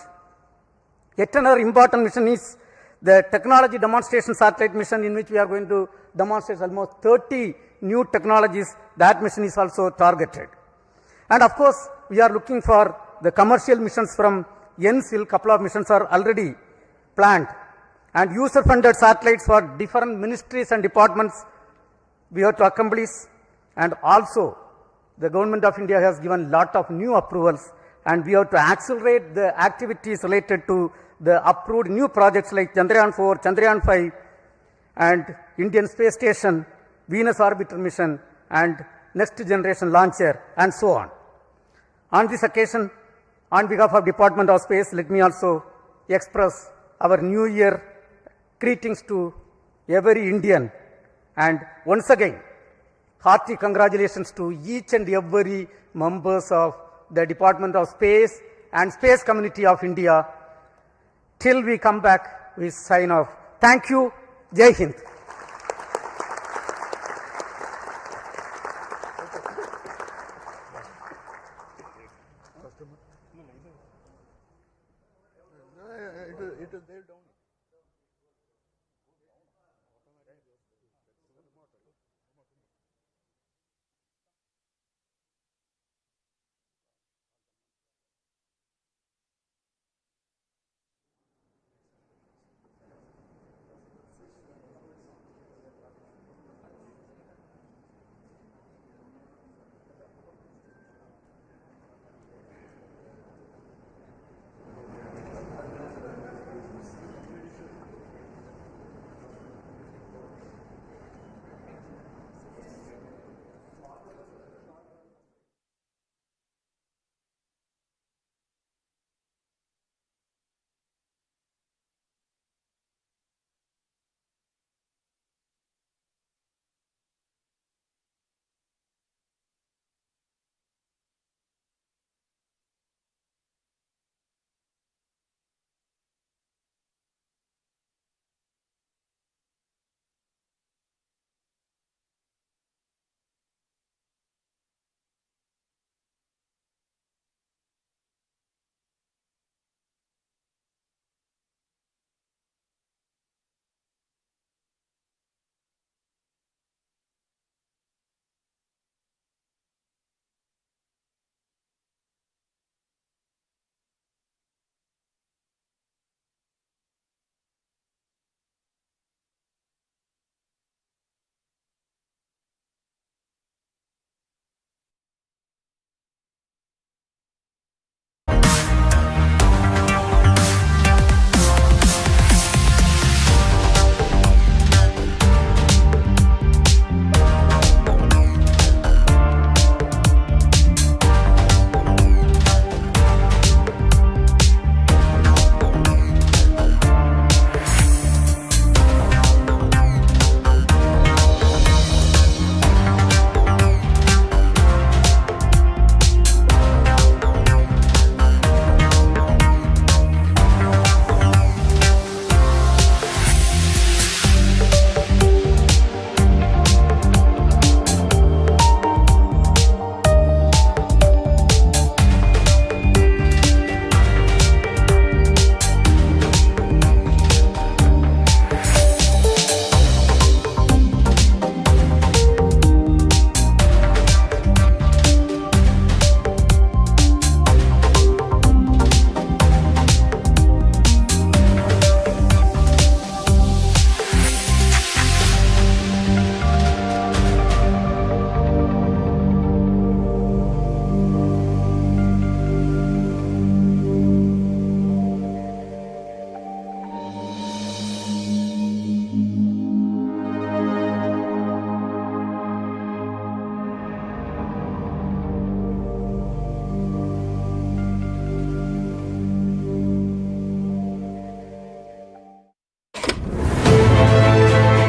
Yet another important mission is the technology demonstration satellite mission, in which we are going to demonstrate almost 30 new technologies. That mission is also targeted. And of course, we are looking for the commercial missions from NSIL. Couple of missions are already planned. And user-funded satellites for different ministries and departments we have to accomplish. And also, the government of India has given a lot of new approvals, and we have to accelerate the activities related to the approved new projects like Chandrayaan 4, Chandrayaan 5, and Indian Space Station, Venus Orbiter Mission, and Next Generation Launcher, and so on. On this occasion, on behalf of Department of Space, let me also express our New Year greetings to every Indian, and once again, hearty congratulations to each and every members of the Department of Space and Space Community of India. Till we come back, we sign off. Thank you. Jai Hind.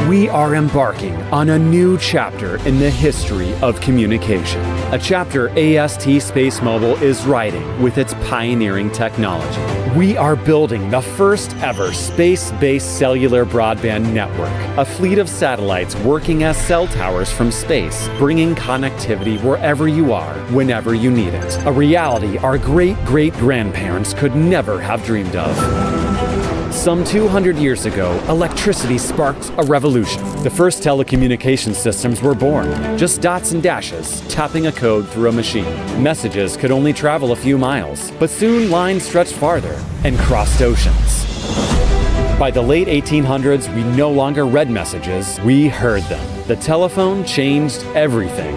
We are embarking on a new chapter in the history of communication. A chapter AST Space Mobile is writing with its pioneering technology. We are building the first ever space-based cellular broadband network, a fleet of satellites working as cell towers from space, bringing connectivity wherever you are, whenever you need it. A reality our great-great-grandparents could never have dreamed of. Some 200 years ago, electricity sparked a revolution. The first telecommunication systems were born, just dots and dashes, tapping a code through a machine. Messages could only travel a few miles, but soon lines stretched farther and crossed oceans. By the late 1800s, we no longer read messages, we heard them. The telephone changed everything.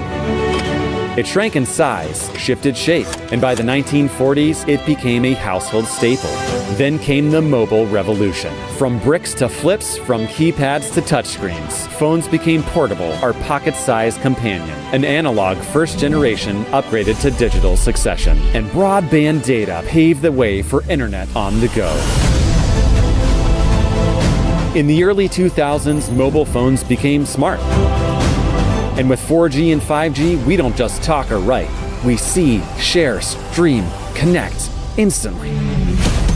It shrank in size, shifted shape, and by the 1940s, it became a household staple. Then came the mobile revolution. From bricks to flips, from keypads to touchscreens, phones became portable, our pocket-sized companion. An analog first generation upgraded to digital succession, and broadband data paved the way for internet on the go. In the early 2000s, mobile phones became smart. And with 4G and 5G, we don't just talk or write. We see, share, stream, connect instantly.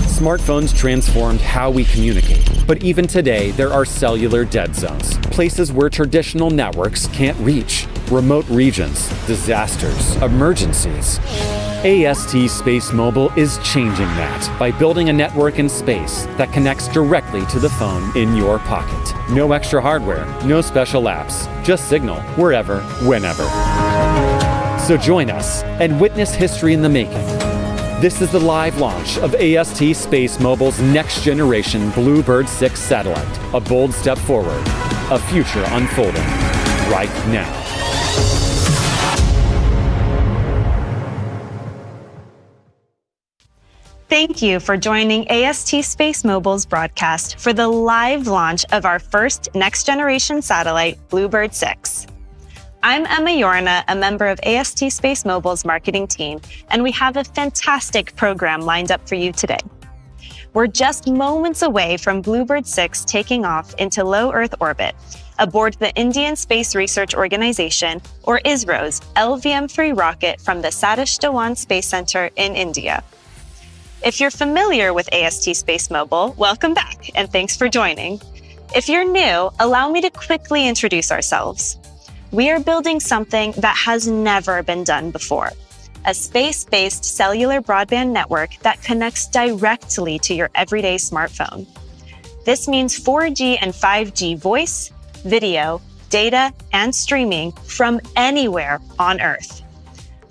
Smartphones transformed how we communicate. But even today, there are cellular dead zones, places where traditional networks can't reach. Remote regions, disasters, emergencies. AST Space Mobile is changing that by building a network in space that connects directly to the phone in your pocket. No extra hardware, no special apps, just signal wherever, whenever. So join us and witness history in the making. This is the live launch of AST Space Mobile's next generation BlueBird 6 satellite. A bold step forward, a future unfolding right now.
Thank you for joining AST Space Mobile's broadcast for the live launch of our first next-generation satellite, BlueBird 6. I'm Emma Yorna, a member of AST Space Mobile's marketing team, and we have a fantastic program lined up for you today. We're just moments away from BlueBird 6 taking off into low Earth orbit aboard the Indian Space Research Organization, or ISRO's LVM-3 rocket from the Satish Dhawan Space Center in India. If you're familiar with AST Space Mobile, welcome back, and thanks for joining. If you're new, allow me to quickly introduce ourselves. We are building something that has never been done before, a space-based cellular broadband network that connects directly to your everyday smartphone. This means 4G and 5G voice, video, data, and streaming from anywhere on Earth.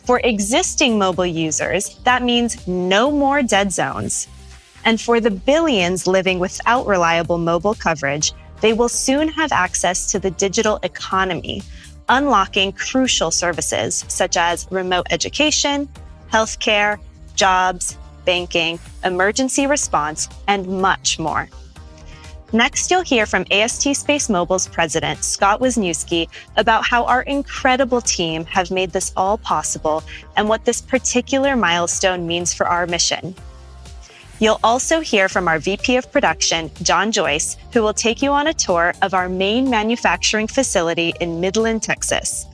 For existing mobile users, that means no more dead zones. And for the billions living without reliable mobile coverage, they will soon have access to the digital economy, unlocking crucial services such as remote education, healthcare, jobs, banking, emergency response, and much more. Next, you'll hear from AST Space Mobile's president, Scott Wisniewski, about how our incredible team have made this all possible and what this particular milestone means for our mission. You'll also hear from our VP of Production, John Joyce, who will take you on a tour of our main manufacturing facility in Midland, Texas.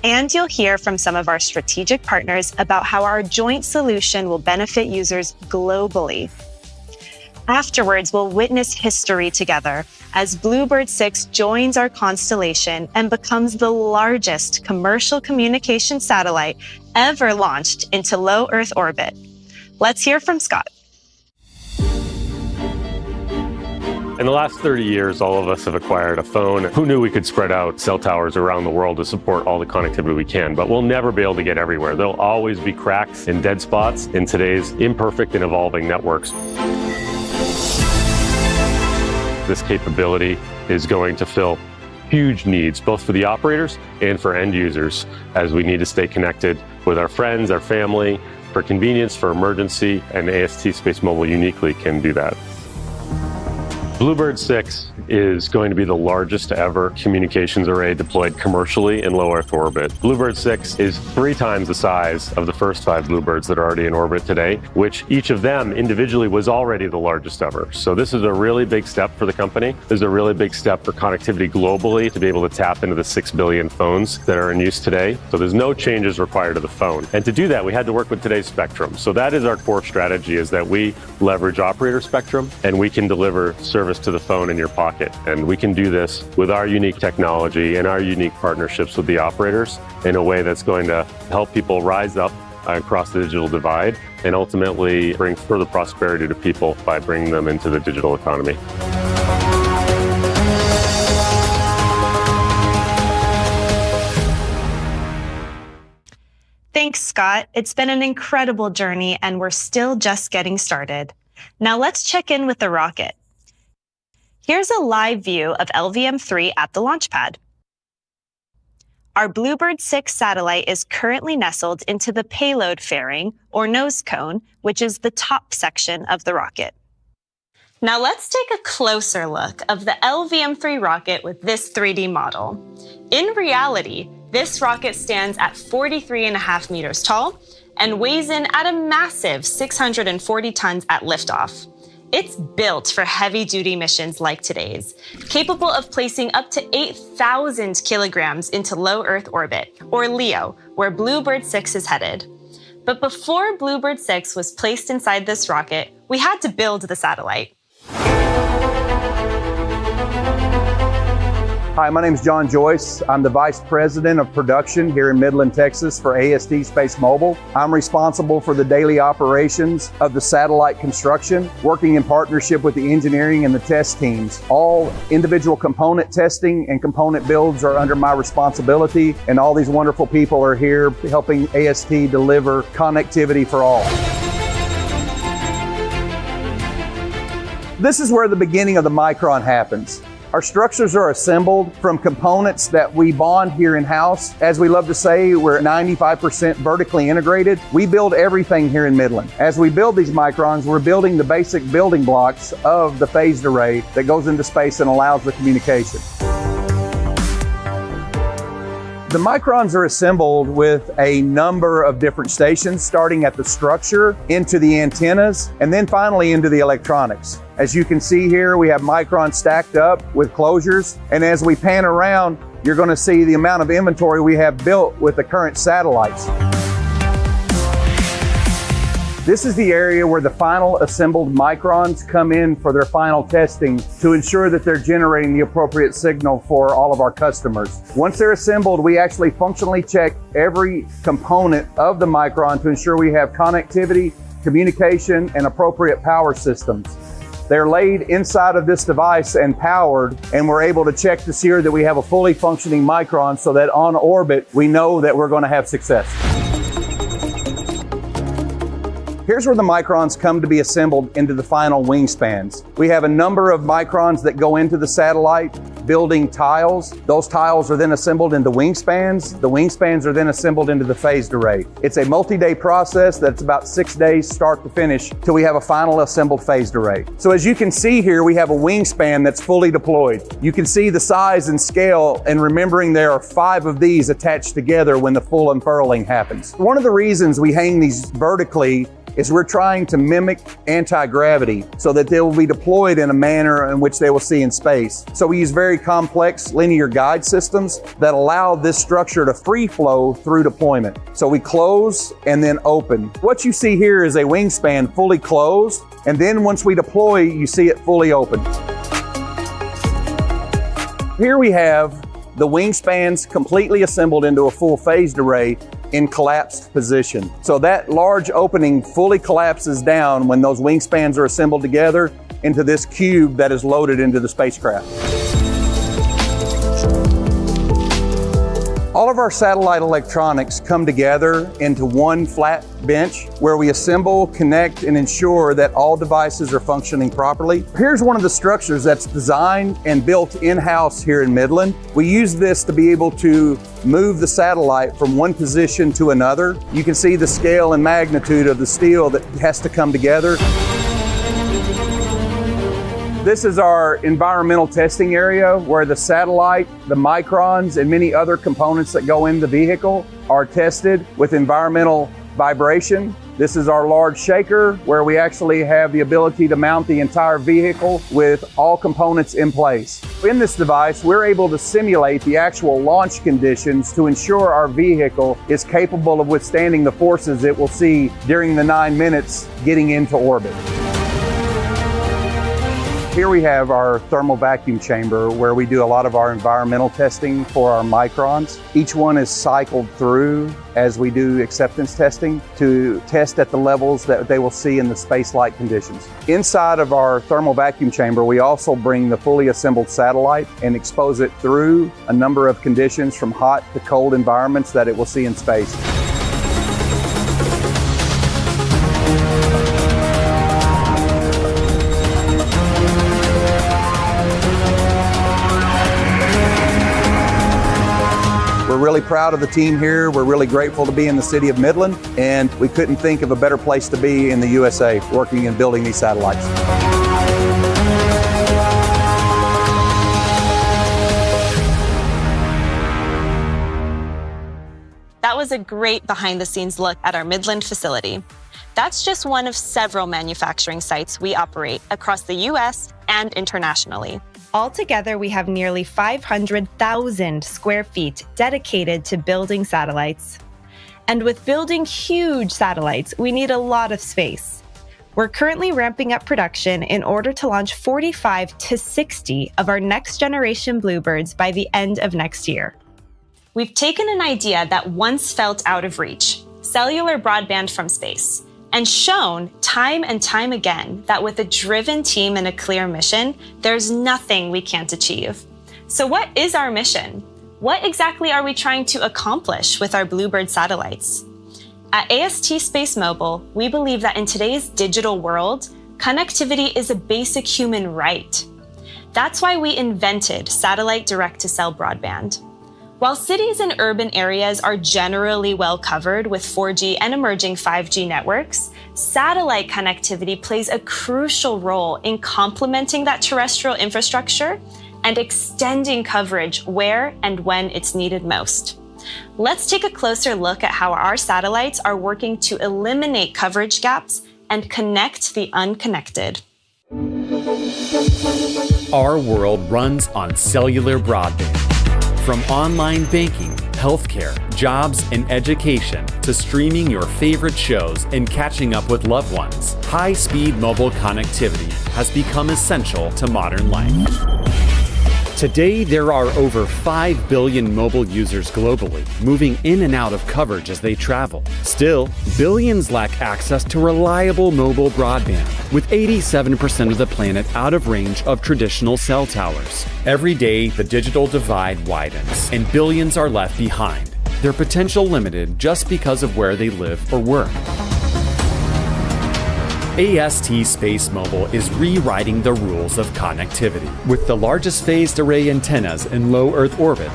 And you'll hear from some of our strategic partners about how our joint solution will benefit users globally. Afterwards, we'll witness history together as BlueBird 6 joins our constellation and becomes the largest commercial communication satellite ever launched into low Earth orbit. Let's hear from Scott.
In the last 30 years, all of us have acquired a phone. Who knew we could spread out cell towers around the world to support all the connectivity we can? But we'll never be able to get everywhere. There'll always be cracks and dead spots in today's imperfect and evolving networks. This capability is going to fill huge needs, both for the operators and for end users, as we need to stay connected with our friends, our family, for convenience, for emergency, and AST Space Mobile uniquely can do that. BlueBird 6 is going to be the largest ever communications array deployed commercially in low Earth orbit. BlueBird 6 is 3 times the size of the first 5 BlueBirds that are already in orbit today, which each of them individually was already the largest ever. So this is a really big step for the company. This is a really big step for connectivity globally to be able to tap into the 6 billion phones that are in use today. So there's no changes required to the phone. And to do that, we had to work with today's spectrum. So that is our core strategy, is that we leverage operator spectrum and we can deliver service to the phone in your pocket. And we can do this with our unique technology and our unique partnerships with the operators in a way that's going to help people rise up across the digital divide and ultimately bring further prosperity to people by bringing them into the digital economy.
Thanks, Scott. It's been an incredible journey, and we're still just getting started. Now let's check in with the rocket. Here's a live view of LVM-3 at the launch pad. Our BlueBird 6 satellite is currently nestled into the payload fairing, or nose cone, which is the top section of the rocket. Now let's take a closer look of the LVM-3 rocket with this 3D model. In reality, this rocket stands at 43.5 meters tall and weighs in at a massive 640 tons at liftoff. It's built for heavy-duty missions like today's, capable of placing up to 8,000 kilograms into low Earth orbit, or LEO, where BlueBird 6 is headed. But before BlueBird 6 was placed inside this rocket, we had to build the satellite.
Hi, my name is John Joyce. I'm the Vice President of Production here in Midland, Texas for AST Space Mobile. I'm responsible for the daily operations of the satellite construction, working in partnership with the engineering and the test teams. All individual component testing and component builds are under my responsibility, and all these wonderful people are here helping AST deliver connectivity for all. This is where the beginning of the Micron happens. Our structures are assembled from components that we bond here in-house. As we love to say, we're 95% vertically integrated. We build everything here in Midland. As we build these microns, we're building the basic building blocks of the phased array that goes into space and allows the communication. The microns are assembled with a number of different stations, starting at the structure, into the antennas, and then finally into the electronics. As you can see here, we have microns stacked up with closures, and as we pan around, you're going to see the amount of inventory we have built with the current satellites. This is the area where the final assembled microns come in for their final testing to ensure that they're generating the appropriate signal for all of our customers. Once they're assembled, we actually functionally check every component of the micron to ensure we have connectivity, communication, and appropriate power systems. They're laid inside of this device and powered, and we're able to check to see that we have a fully functioning micron so that on orbit, we know that we're going to have success. Here's where the microns come to be assembled into the final wingspans. We have a number of microns that go into the satellite, building tiles. Those tiles are then assembled into wingspans. The wingspans are then assembled into the phased array. It's a multi-day process that's about 6 days start to finish till we have a final assembled phased array. So as you can see here, we have a wingspan that's fully deployed. You can see the size and scale, and remembering there are 5 of these attached together when the full unfurling happens. One of the reasons we hang these vertically is we're trying to mimic anti-gravity so that they will be deployed in a manner in which they will see in space. So we use very complex linear guide systems that allow this structure to free flow through deployment. So we close and then open. What you see here is a wingspan fully closed, and then once we deploy, you see it fully open. Here we have the wingspans completely assembled into a full phased array in collapsed position. So that large opening fully collapses down when those wingspans are assembled together into this cube that is loaded into the spacecraft. All of our satellite electronics come together into one flat bench where we assemble, connect, and ensure that all devices are functioning properly. Here's one of the structures that's designed and built in-house here in Midland. We use this to be able to move the satellite from one position to another. You can see the scale and magnitude of the steel that has to come together. This is our environmental testing area where the satellite, the microns, and many other components that go in the vehicle are tested with environmental vibration. This is our large shaker where we actually have the ability to mount the entire vehicle with all components in place. In this device, we're able to simulate the actual launch conditions to ensure our vehicle is capable of withstanding the forces it will see during the 9 minutes getting into orbit. Here we have our thermal vacuum chamber where we do a lot of our environmental testing for our microns. Each one is cycled through as we do acceptance testing to test at the levels that they will see in the space-like conditions. Inside of our thermal vacuum chamber, we also bring the fully assembled satellite and expose it through a number of conditions from hot to cold environments that it will see in space. We're really proud of the team here. We're really grateful to be in the city of Midland, and we couldn't think of a better place to be in the USA working and building these satellites.
That was a great behind-the-scenes look at our Midland facility. That's just one of several manufacturing sites we operate across the US and internationally. Altogether, we have nearly 500,000 square feet dedicated to building satellites. And with building huge satellites, we need a lot of space. We're currently ramping up production in order to launch 45 to 60 of our next generation BlueBirds by the end of next year. We've taken an idea that once felt out of reach, cellular broadband from space, and shown time and time again that with a driven team and a clear mission, there's nothing we can't achieve. So what is our mission? What exactly are we trying to accomplish with our BlueBird satellites? At AST Space Mobile, we believe that in today's digital world, connectivity is a basic human right. That's why we invented satellite direct-to-cell broadband. While cities and urban areas are generally well covered with 4G and emerging 5G networks, satellite connectivity plays a crucial role in complementing that terrestrial infrastructure and extending coverage where and when it's needed most. Let's take a closer look at how our satellites are working to eliminate coverage gaps and connect the unconnected.
Our world runs on cellular broadband. From online banking, healthcare, jobs, and education to streaming your favorite shows and catching up with loved ones, high-speed mobile connectivity has become essential to modern life. Today, there are over 5 billion mobile users globally, moving in and out of coverage as they travel. Still, billions lack access to reliable mobile broadband, with 87% of the planet out of range of traditional cell towers. Every day, the digital divide widens, and billions are left behind, their potential limited just because of where they live or work. AST Space Mobile is rewriting the rules of connectivity. With the largest phased array antennas in low Earth orbit,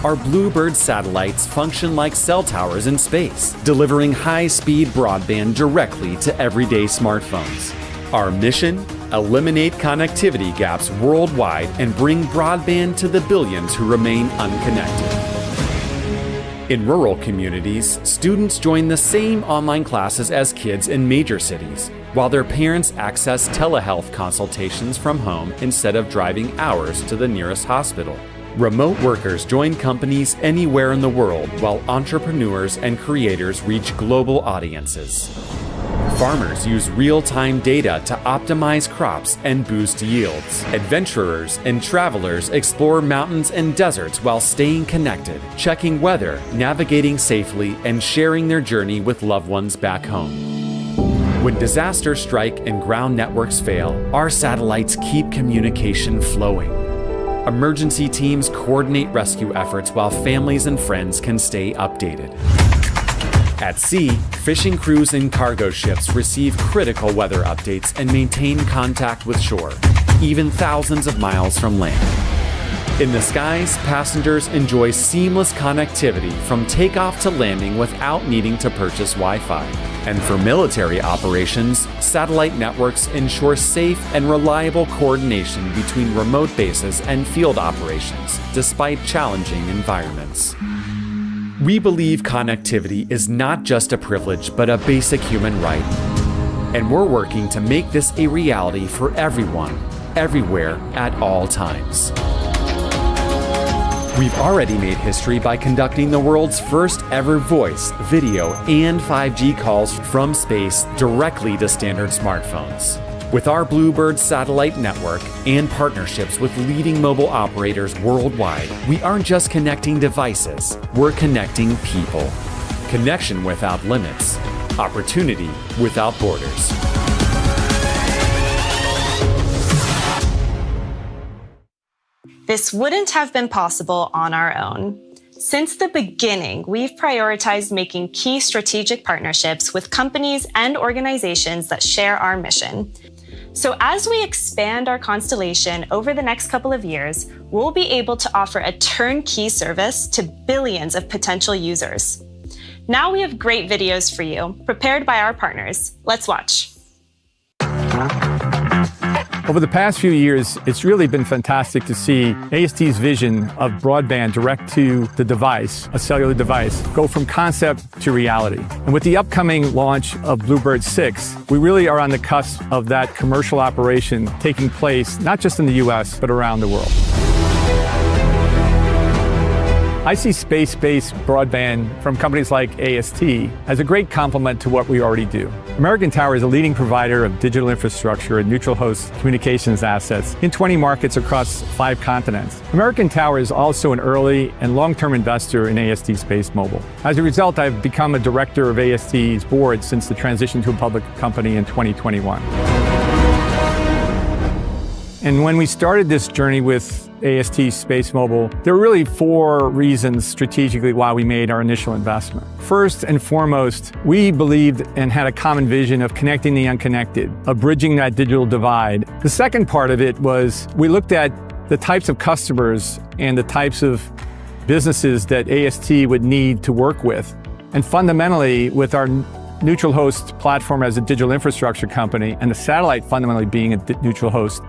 our BlueBird satellites function like cell towers in space, delivering high-speed broadband directly to everyday smartphones. Our mission? Eliminate connectivity gaps worldwide and bring broadband to the billions who remain unconnected. In rural communities, students join the same online classes as kids in major cities, while their parents access telehealth consultations from home instead of driving hours to the nearest hospital. Remote workers join companies anywhere in the world, while entrepreneurs and creators reach global audiences. Farmers use real-time data to optimize crops and boost yields. Adventurers and travelers explore mountains and deserts while staying connected, checking weather, navigating safely, and sharing their journey with loved ones back home. When disasters strike and ground networks fail, our satellites keep communication flowing. Emergency teams coordinate rescue efforts while families and friends can stay updated. At sea, fishing crews and cargo ships receive critical weather updates and maintain contact with shore, even thousands of miles from land. In the skies, passengers enjoy seamless connectivity from takeoff to landing without needing to purchase Wi-Fi. And for military operations, satellite networks ensure safe and reliable coordination between remote bases and field operations, despite challenging environments. We believe connectivity is not just a privilege, but a basic human right. And we're working to make this a reality for everyone, everywhere, at all times. We've already made history by conducting the world's first ever voice, video, and 5G calls from space directly to standard smartphones. With our BlueBird satellite network and partnerships with leading mobile operators worldwide, we aren't just connecting devices, we're connecting people. Connection without limits. Opportunity without borders.
This wouldn't have been possible on our own. Since the beginning, we've prioritized making key strategic partnerships with companies and organizations that share our mission. So as we expand our constellation over the next couple of years, we'll be able to offer a turnkey service to billions of potential users. Now we have great videos for you, prepared by our partners. Let's watch.
Over the past few years, it's really been fantastic to see AST's vision of broadband direct to the device, a cellular device, go from concept to reality. And with the upcoming launch of BlueBird 6, we really are on the cusp of that commercial operation taking place, not just in the US, but around the world. I see space-based broadband from companies like AST as a great complement to what we already do. American Tower is a leading provider of digital infrastructure and neutral host communications assets in 20 markets across 5 continents. American Tower is also an early and long-term investor in AST Space Mobile. As a result, I've become a director of AST's board since the transition to a public company in 2021. And when we started this journey with AST Space Mobile, there were really 4 reasons strategically why we made our initial investment. First and foremost, we believed and had a common vision of connecting the unconnected, of bridging that digital divide. The second part of it was we looked at the types of customers and the types of businesses that AST would need to work with. And fundamentally, with our neutral host platform as a digital infrastructure company and the satellite fundamentally being a neutral host,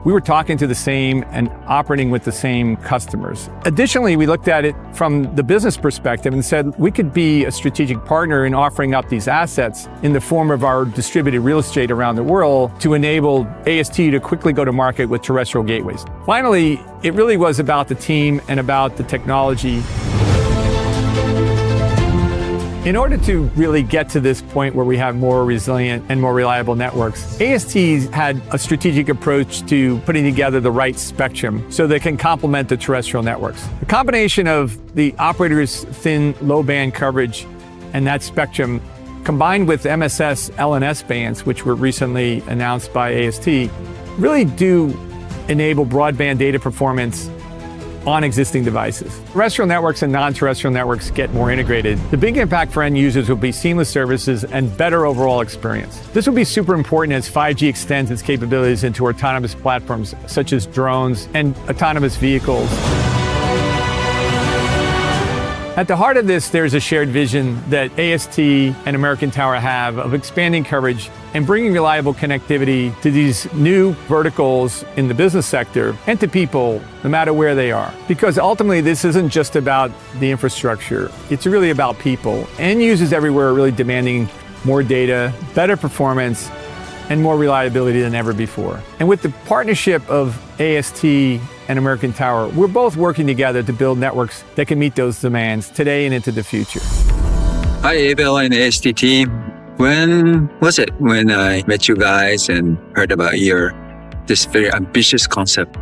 we were talking to the same and operating with the same customers. Additionally, we looked at it from the business perspective and said we could be a strategic partner in offering up these assets in the form of our distributed real estate around the world to enable AST to quickly go to market with terrestrial gateways. Finally, it really was about the team and about the technology. In order to really get to this point where we have more resilient and more reliable networks, AST had a strategic approach to putting together the right spectrum so they can complement the terrestrial networks. The combination of the operator's thin low-band coverage and that spectrum, combined with MSS LNS bands, which were recently announced by AST, really do enable broadband data performance on existing devices. Terrestrial networks and non-terrestrial networks get more integrated. The big impact for end users will be seamless services and better overall experience. This will be super important as 5G extends its capabilities into autonomous platforms such as drones and autonomous vehicles. At the heart of this, there's a shared vision that AST and American Tower have of expanding coverage and bringing reliable connectivity to these new verticals in the business sector and to people, no matter where they are. Because ultimately, this isn't just about the infrastructure. It's really about people. End users everywhere are really demanding more data, better performance, and more reliability than ever before. And with the partnership of AST and American Tower, we're both working together to build networks that can meet those demands today and into the future.
Hi, Abel and AST team. When was it when I met you guys and heard about this very ambitious concept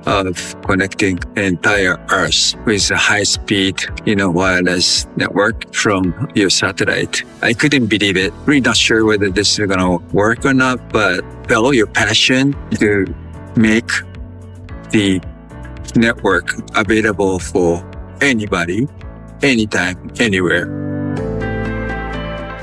of connecting entire Earth with a high-speed, wireless network from your satellite? I couldn't believe it. Really not sure whether this is going to work or not, but felt your passion to make the network available for anybody, anytime, anywhere.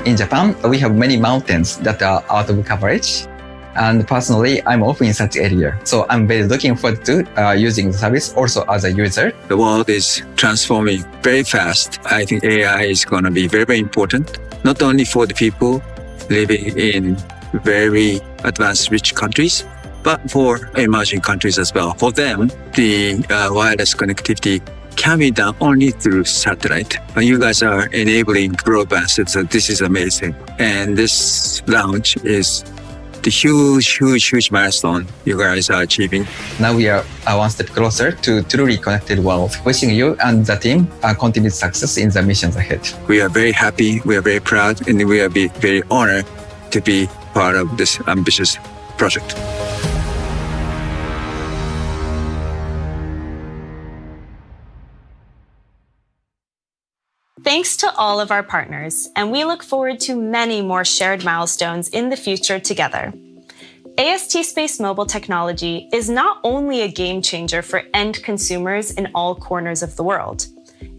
In Japan, we have many mountains that are out of coverage. And personally, I'm often in such area. So I'm very looking forward to using the service also as a user.
The world is transforming very fast. I think AI is going to be very, very important, not only for the people living in very advanced, rich countries, but for emerging countries as well. For them, the wireless connectivity can be done only through satellite. And you guys are enabling broadband, so this is amazing. And this launch is the huge milestone you guys are achieving.
Now we are one step closer to truly connected world. Wishing you and the team continued success in the missions ahead.
We are very happy, we are very proud, and we are very honored to be part of this ambitious project.
Thanks to all of our partners, and we look forward to many more shared milestones in the future together. AST Space Mobile technology is not only a game changer for end consumers in all corners of the world.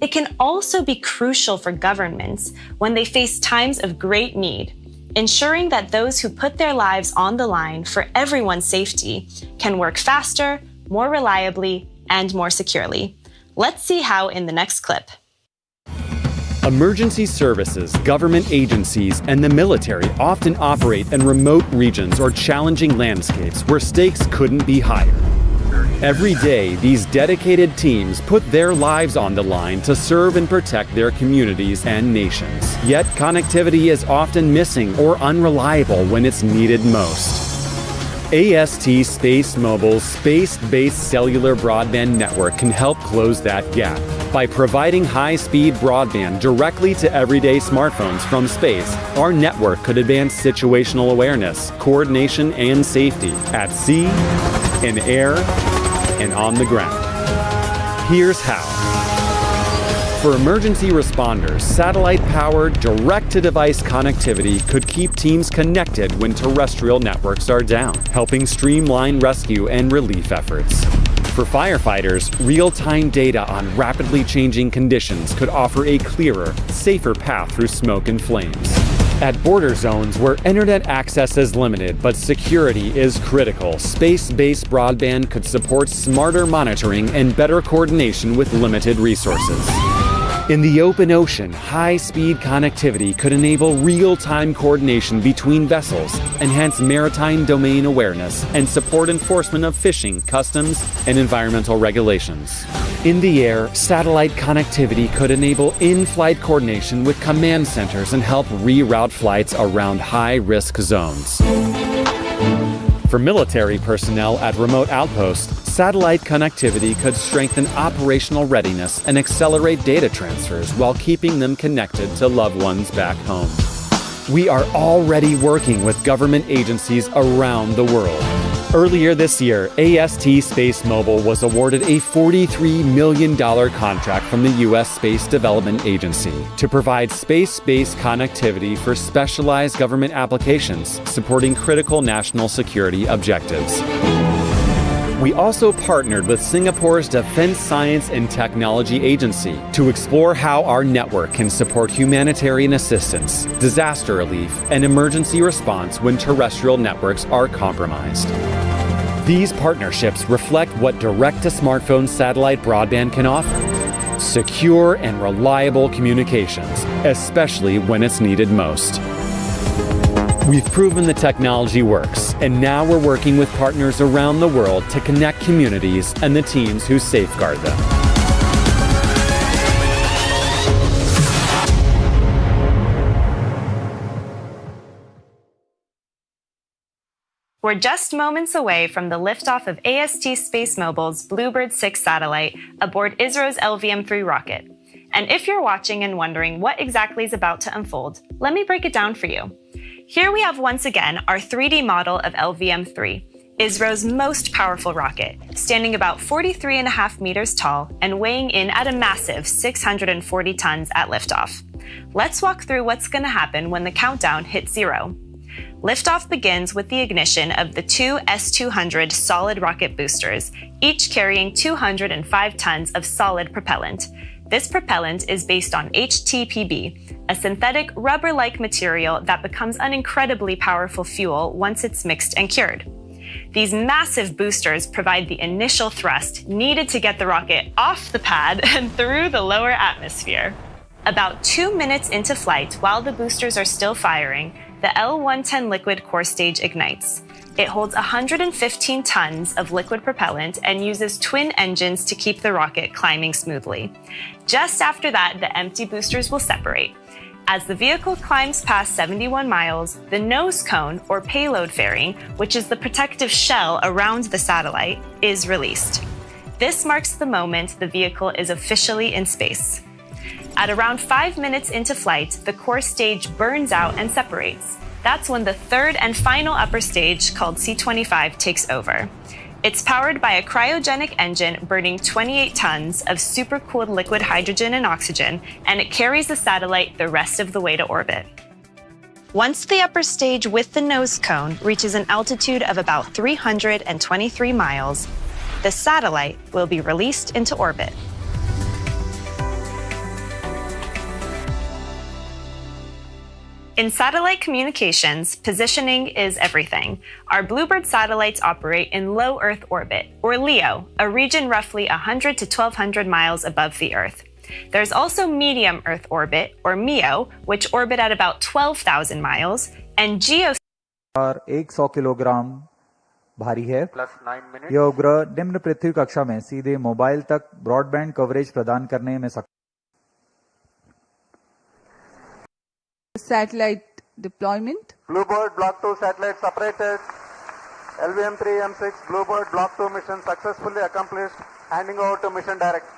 It can also be crucial for governments when they face times of great need, ensuring that those who put their lives on the line for everyone's safety can work faster, more reliably, and more securely. Let's see how in the next clip.
Emergency services, government agencies, and the military often operate in remote regions or challenging landscapes where stakes couldn't be higher. Every day, these dedicated teams put their lives on the line to serve and protect their communities and nations. Yet, connectivity is often missing or unreliable when it's needed most. AST Space Mobile's space-based cellular broadband network can help close that gap. By providing high-speed broadband directly to everyday smartphones from space, our network could advance situational awareness, coordination, and safety at sea, in air, and on the ground. Here's how. For emergency responders, satellite-powered, direct-to-device connectivity could keep teams connected when terrestrial networks are down, helping streamline rescue and relief efforts. For firefighters, real-time data on rapidly changing conditions could offer a clearer, safer path through smoke and flames. At border zones where internet access is limited but security is critical, space-based broadband could support smarter monitoring and better coordination with limited resources. In the open ocean, high-speed connectivity could enable real-time coordination between vessels, enhance maritime domain awareness, and support enforcement of fishing, customs, and environmental regulations. In the air, satellite connectivity could enable in-flight coordination with command centers and help reroute flights around high-risk zones. For military personnel at remote outposts, satellite connectivity could strengthen operational readiness and accelerate data transfers while keeping them connected to loved ones back home. We are already working with government agencies around the world. Earlier this year, AST Space Mobile was awarded a $43 million contract from the U.S. Space Development Agency to provide space-based connectivity for specialized government applications supporting critical national security objectives. We also partnered with Singapore's Defense Science and Technology Agency to explore how our network can support humanitarian assistance, disaster relief, and emergency response when terrestrial networks are compromised. These partnerships reflect what direct-to-smartphone satellite broadband can offer: secure and reliable communications, especially when it's needed most. We've proven the technology works, and now we're working with partners around the world to connect communities and the teams who safeguard them.
We're just moments away from the liftoff of AST Space Mobile's BlueBird 6 satellite aboard ISRO's LVM-3 rocket. And if you're watching and wondering what exactly is about to unfold, let me break it down for you. Here we have once again our 3D model of LVM-3, ISRO's most powerful rocket, standing about 43.5 meters tall and weighing in at a massive 640 tons at liftoff. Let's walk through what's going to happen when the countdown hits 0. Liftoff begins with the ignition of the two S-200 solid rocket boosters, each carrying 205 tons of solid propellant. This propellant is based on HTPB, a synthetic rubber-like material that becomes an incredibly powerful fuel once it's mixed and cured. These massive boosters provide the initial thrust needed to get the rocket off the pad and through the lower atmosphere. About 2 minutes into flight, while the boosters are still firing, the L110 liquid core stage ignites. It holds 115 tons of liquid propellant and uses twin engines to keep the rocket climbing smoothly. Just after that, the empty boosters will separate. As the vehicle climbs past 71 miles, the nose cone, or payload fairing, which is the protective shell around the satellite, is released. This marks the moment the vehicle is officially in space. At around 5 minutes into flight, the core stage burns out and separates. That's when the third and final upper stage, called C25, takes over. It's powered by a cryogenic engine burning 28 tons of supercooled liquid hydrogen and oxygen, and it carries the satellite the rest of the way to orbit. Once the upper stage with the nose cone reaches an altitude of about 323 miles, the satellite will be released into orbit. In satellite communications, positioning is everything. Our BlueBird satellites operate in low Earth orbit, or LEO, a region roughly 100 to 1,200 miles above the Earth. There's also medium Earth orbit, or MEO, which orbit at about 12,000 miles, and geo
100 kilogram भारी है।
+9 minutes.
यह उपग्रह निम्न पृथ्वी कक्षा में सीधे mobile तक broadband coverage प्रदान करने में सक्षम।
Satellite deployment.
BlueBird Block-2 satellites operated. LVM3-M6 BlueBird Block-2 mission successfully accomplished. Handing over to mission director.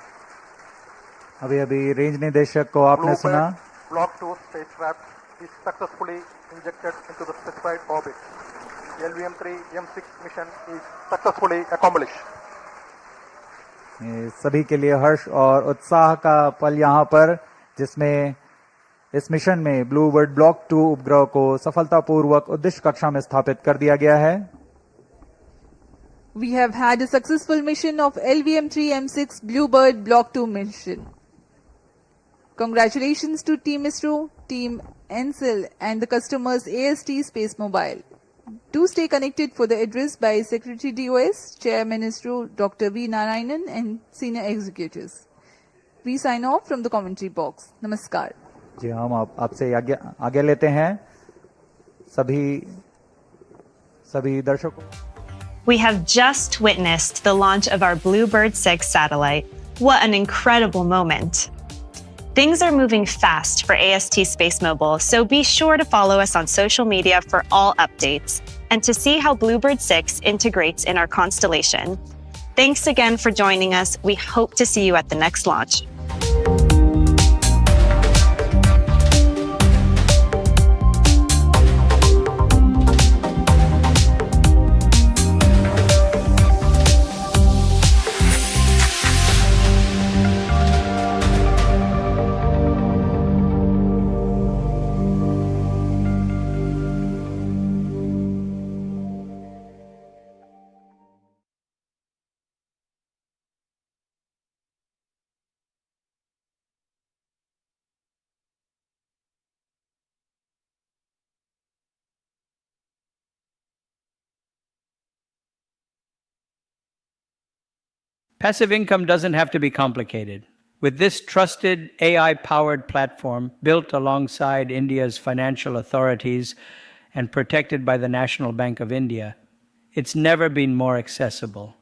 अभी रेंज निदेशक को आपने सुना।
Block-2 spacecraft is successfully injected into the specified orbit. The LVM3-M6 mission is successfully accomplished.
सभी के लिए हर्ष और उत्साह का पल यहाँ पर, जिसमें इस मिशन में ब्लूबर्ड ब्लॉक 2 उपग्रह को सफलतापूर्वक उद्देश्य कक्षा में स्थापित कर दिया गया है।
We have had a successful mission of LVM3-M6 BlueBird Block-2 mission. Congratulations to Team ISRO, Team ENSIL and the customers AST Space Mobile. Do stay connected for the address by Secretary DOS, Chairman ISRO Dr. V. Narayanan and senior executives. We sign off from the commentary box. Namaskar.
जी हम आपसे आगे लेते हैं सभी दर्शकों।
We have just witnessed the launch of our BlueBird 6 satellite. What an incredible moment. Things are moving fast for AST Space Mobile, so be sure to follow us on social media for all updates and to see how BlueBird 6 integrates in our constellation. Thanks again for joining us. We hope to see you at the next launch.
Passive income doesn't have to be complicated. With this trusted AI-powered platform built alongside India's financial authorities and protected by the National Bank of India, it's never been more accessible.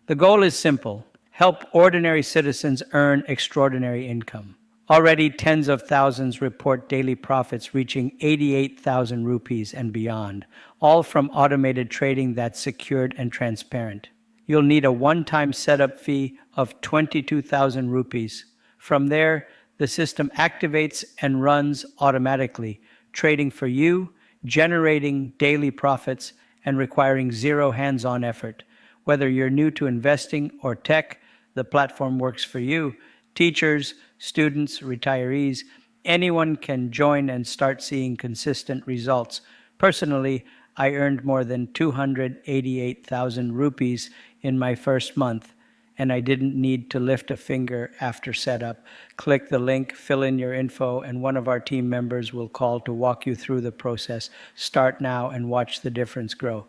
The goal is simple: help ordinary citizens earn extraordinary income. Already tens of thousands report daily profits reaching 88,000 rupees and beyond, all from automated trading that's secured and transparent. You'll need a one-time setup fee of 22,000 rupees. From there, the system activates and runs automatically, trading for you, generating daily profits, and requiring zero hands-on effort. Whether you're new to investing or tech, the platform works for you. Teachers, students, retirees, anyone can join and start seeing consistent results. Personally, I earned more than 288,000 rupees in my first month, and I didn't need to lift a finger after setup. Click the link, fill in your info, and one of our team members will call to walk you through the process. Start now and watch the difference grow.